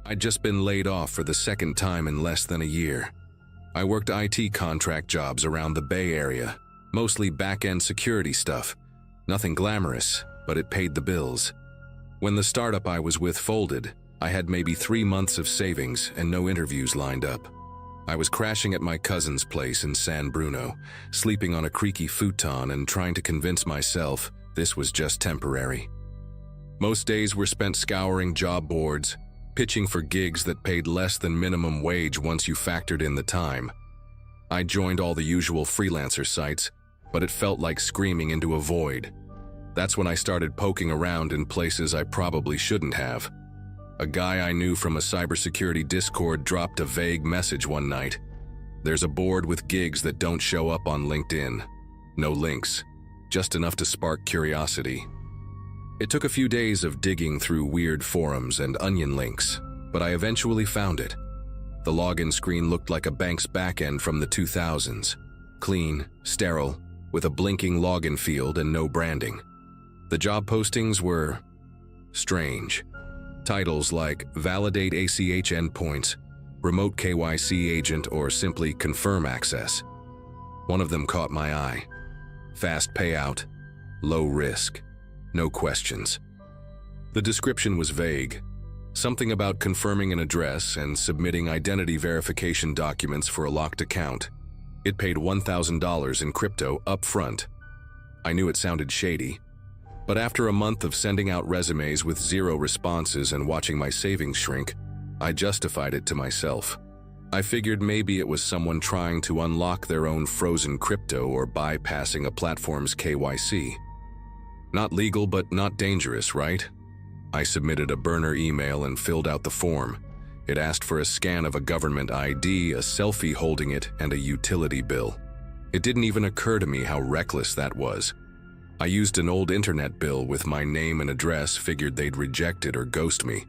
I'd just been laid off for the second time in less than a year. I worked IT contract jobs around the Bay Area, mostly back-end security stuff. Nothing glamorous, but it paid the bills. When the startup I was with folded, I had maybe 3 months of savings and no interviews lined up. I was crashing at my cousin's place in San Bruno, sleeping on a creaky futon and trying to convince myself this was just temporary. Most days were spent scouring job boards, pitching for gigs that paid less than minimum wage once you factored in the time. I joined all the usual freelancer sites, but it felt like screaming into a void. That's when I started poking around in places I probably shouldn't have. A guy I knew from a cybersecurity Discord dropped a vague message one night. There's a board with gigs that don't show up on LinkedIn. No links, just enough to spark curiosity. It took a few days of digging through weird forums and onion links, but I eventually found it. The login screen looked like a bank's backend from the 2000s. Clean, sterile, with a blinking login field and no branding. The job postings were strange. Titles like Validate ACH Endpoints, Remote KYC Agent, or simply Confirm Access. One of them caught my eye. Fast payout, low risk. No questions. The description was vague. Something about confirming an address and submitting identity verification documents for a locked account. It paid $1,000 in crypto up front. I knew it sounded shady, but after a month of sending out resumes with 0 responses and watching my savings shrink, I justified it to myself. I figured maybe it was someone trying to unlock their own frozen crypto or bypassing a platform's KYC. Not legal, but not dangerous, right? I submitted a burner email and filled out the form. It asked for a scan of a government ID, a selfie holding it, and a utility bill. It didn't even occur to me how reckless that was. I used an old internet bill with my name and address, figured they'd reject it or ghost me.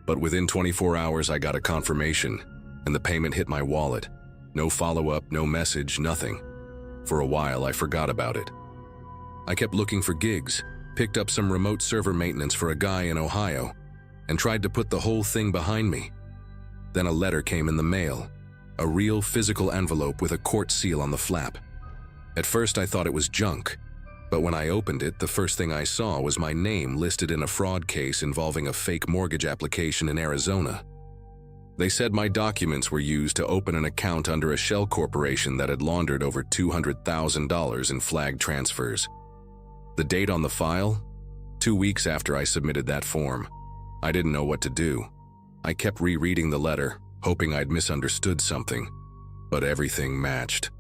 But within 24 hours I got a confirmation, and the payment hit my wallet. No follow-up, no message, nothing. For a while I forgot about it. I kept looking for gigs, picked up some remote server maintenance for a guy in Ohio, and tried to put the whole thing behind me. Then a letter came in the mail, a real physical envelope with a court seal on the flap. At first I thought it was junk, but when I opened it, the first thing I saw was my name listed in a fraud case involving a fake mortgage application in Arizona. They said my documents were used to open an account under a shell corporation that had laundered over $200,000 in flagged transfers. The date on the file? 2 weeks after I submitted that form. I didn't know what to do. I kept rereading the letter, hoping I'd misunderstood something. But everything matched.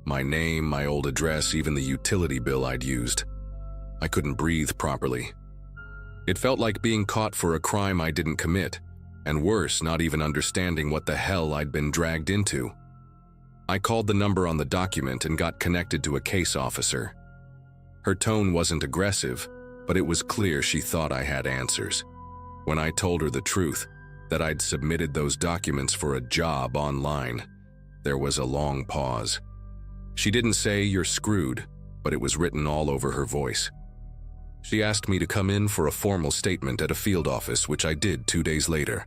My name, my old address, even the utility bill I'd used. I couldn't breathe properly. It felt like being caught for a crime I didn't commit, and worse, not even understanding what the hell I'd been dragged into. I called the number on the document and got connected to a case officer. Her tone wasn't aggressive, but it was clear she thought I had answers. When I told her the truth, that I'd submitted those documents for a job online, there was a long pause. She didn't say, "You're screwed," but it was written all over her voice. She asked me to come in for a formal statement at a field office, which I did 2 days later.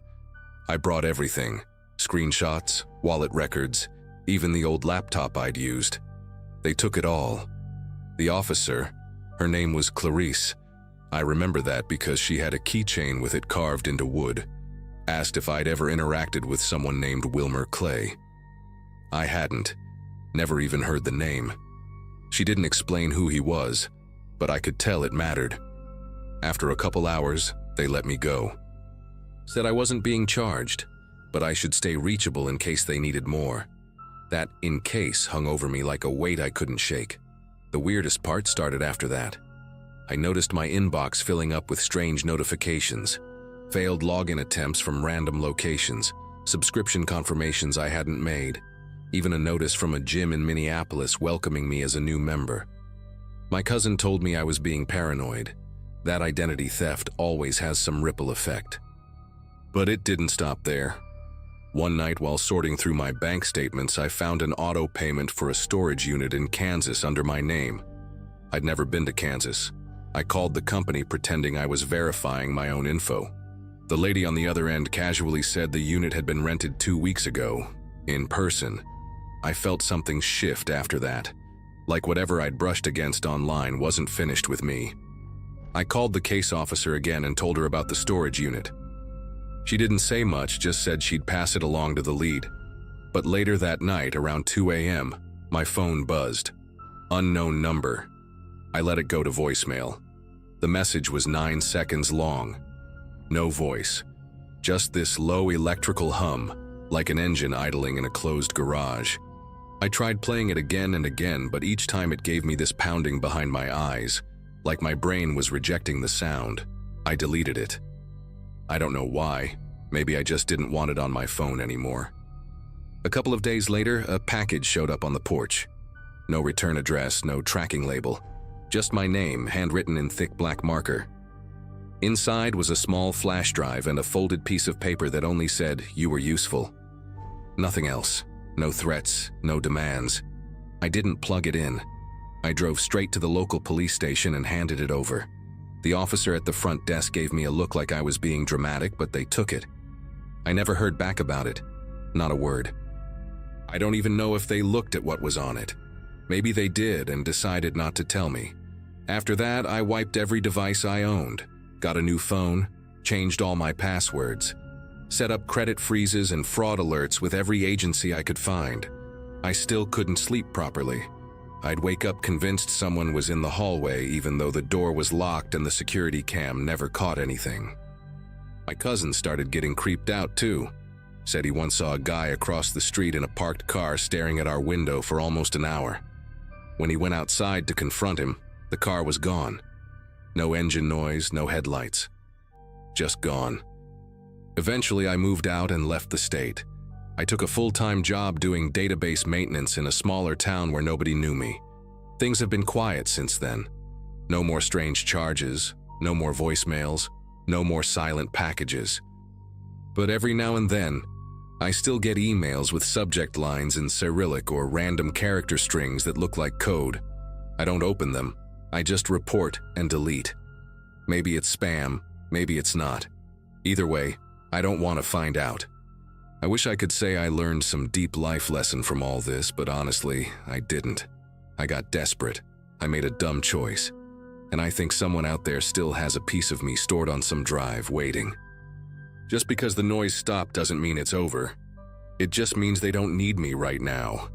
I brought everything: screenshots, wallet records, even the old laptop I'd used. They took it all. The officer, her name was Clarice, I remember that because she had a keychain with it carved into wood, asked if I'd ever interacted with someone named Wilmer Clay. I hadn't, never even heard the name. She didn't explain who he was, but I could tell it mattered. After a couple hours, they let me go. Said I wasn't being charged, but I should stay reachable in case they needed more. That "in case" hung over me like a weight I couldn't shake. The weirdest part started after that. I noticed my inbox filling up with strange notifications, failed login attempts from random locations, subscription confirmations I hadn't made, even a notice from a gym in Minneapolis welcoming me as a new member. My cousin told me I was being paranoid, That identity theft always has some ripple effect. But it didn't stop there. One night while sorting through my bank statements, I found an auto payment for a storage unit in Kansas under my name. I'd never been to Kansas. I called the company pretending I was verifying my own info. The lady on the other end casually said the unit had been rented 2 weeks ago, in person. I felt something shift after that, like whatever I'd brushed against online wasn't finished with me. I called the case officer again and told her about the storage unit. She didn't say much, just said she'd pass it along to the lead. But later that night, around 2 a.m., my phone buzzed. Unknown number. I let it go to voicemail. The message was 9 seconds long. No voice. Just this low electrical hum, like an engine idling in a closed garage. I tried playing it again and again, but each time it gave me this pounding behind my eyes, like my brain was rejecting the sound. I deleted it. I don't know why. Maybe I just didn't want it on my phone anymore. A couple of days later, a package showed up on the porch. No return address, no tracking label. Just my name, handwritten in thick black marker. Inside was a small flash drive and a folded piece of paper that only said, "You were useful." Nothing else. No threats, no demands. I didn't plug it in. I drove straight to the local police station and handed it over. The officer at the front desk gave me a look like I was being dramatic, but they took it. I never heard back about it. Not a word. I don't even know if they looked at what was on it. Maybe they did and decided not to tell me. After that, I wiped every device I owned, got a new phone, changed all my passwords, set up credit freezes and fraud alerts with every agency I could find. I still couldn't sleep properly. I'd wake up convinced someone was in the hallway even though the door was locked and the security cam never caught anything. My cousin started getting creeped out too. Said he once saw a guy across the street in a parked car staring at our window for almost an hour. When he went outside to confront him, the car was gone. No engine noise, no headlights. Just gone. Eventually, I moved out and left the state. I took a full-time job doing database maintenance in a smaller town where nobody knew me. Things have been quiet since then. No more strange charges, no more voicemails, no more silent packages. But every now and then, I still get emails with subject lines in Cyrillic or random character strings that look like code. I don't open them. I just report and delete. Maybe it's spam, maybe it's not. Either way, I don't want to find out. I wish I could say I learned some deep life lesson from all this, but honestly, I didn't. I got desperate. I made a dumb choice. And I think someone out there still has a piece of me stored on some drive waiting. Just because the noise stopped doesn't mean it's over. It just means they don't need me right now.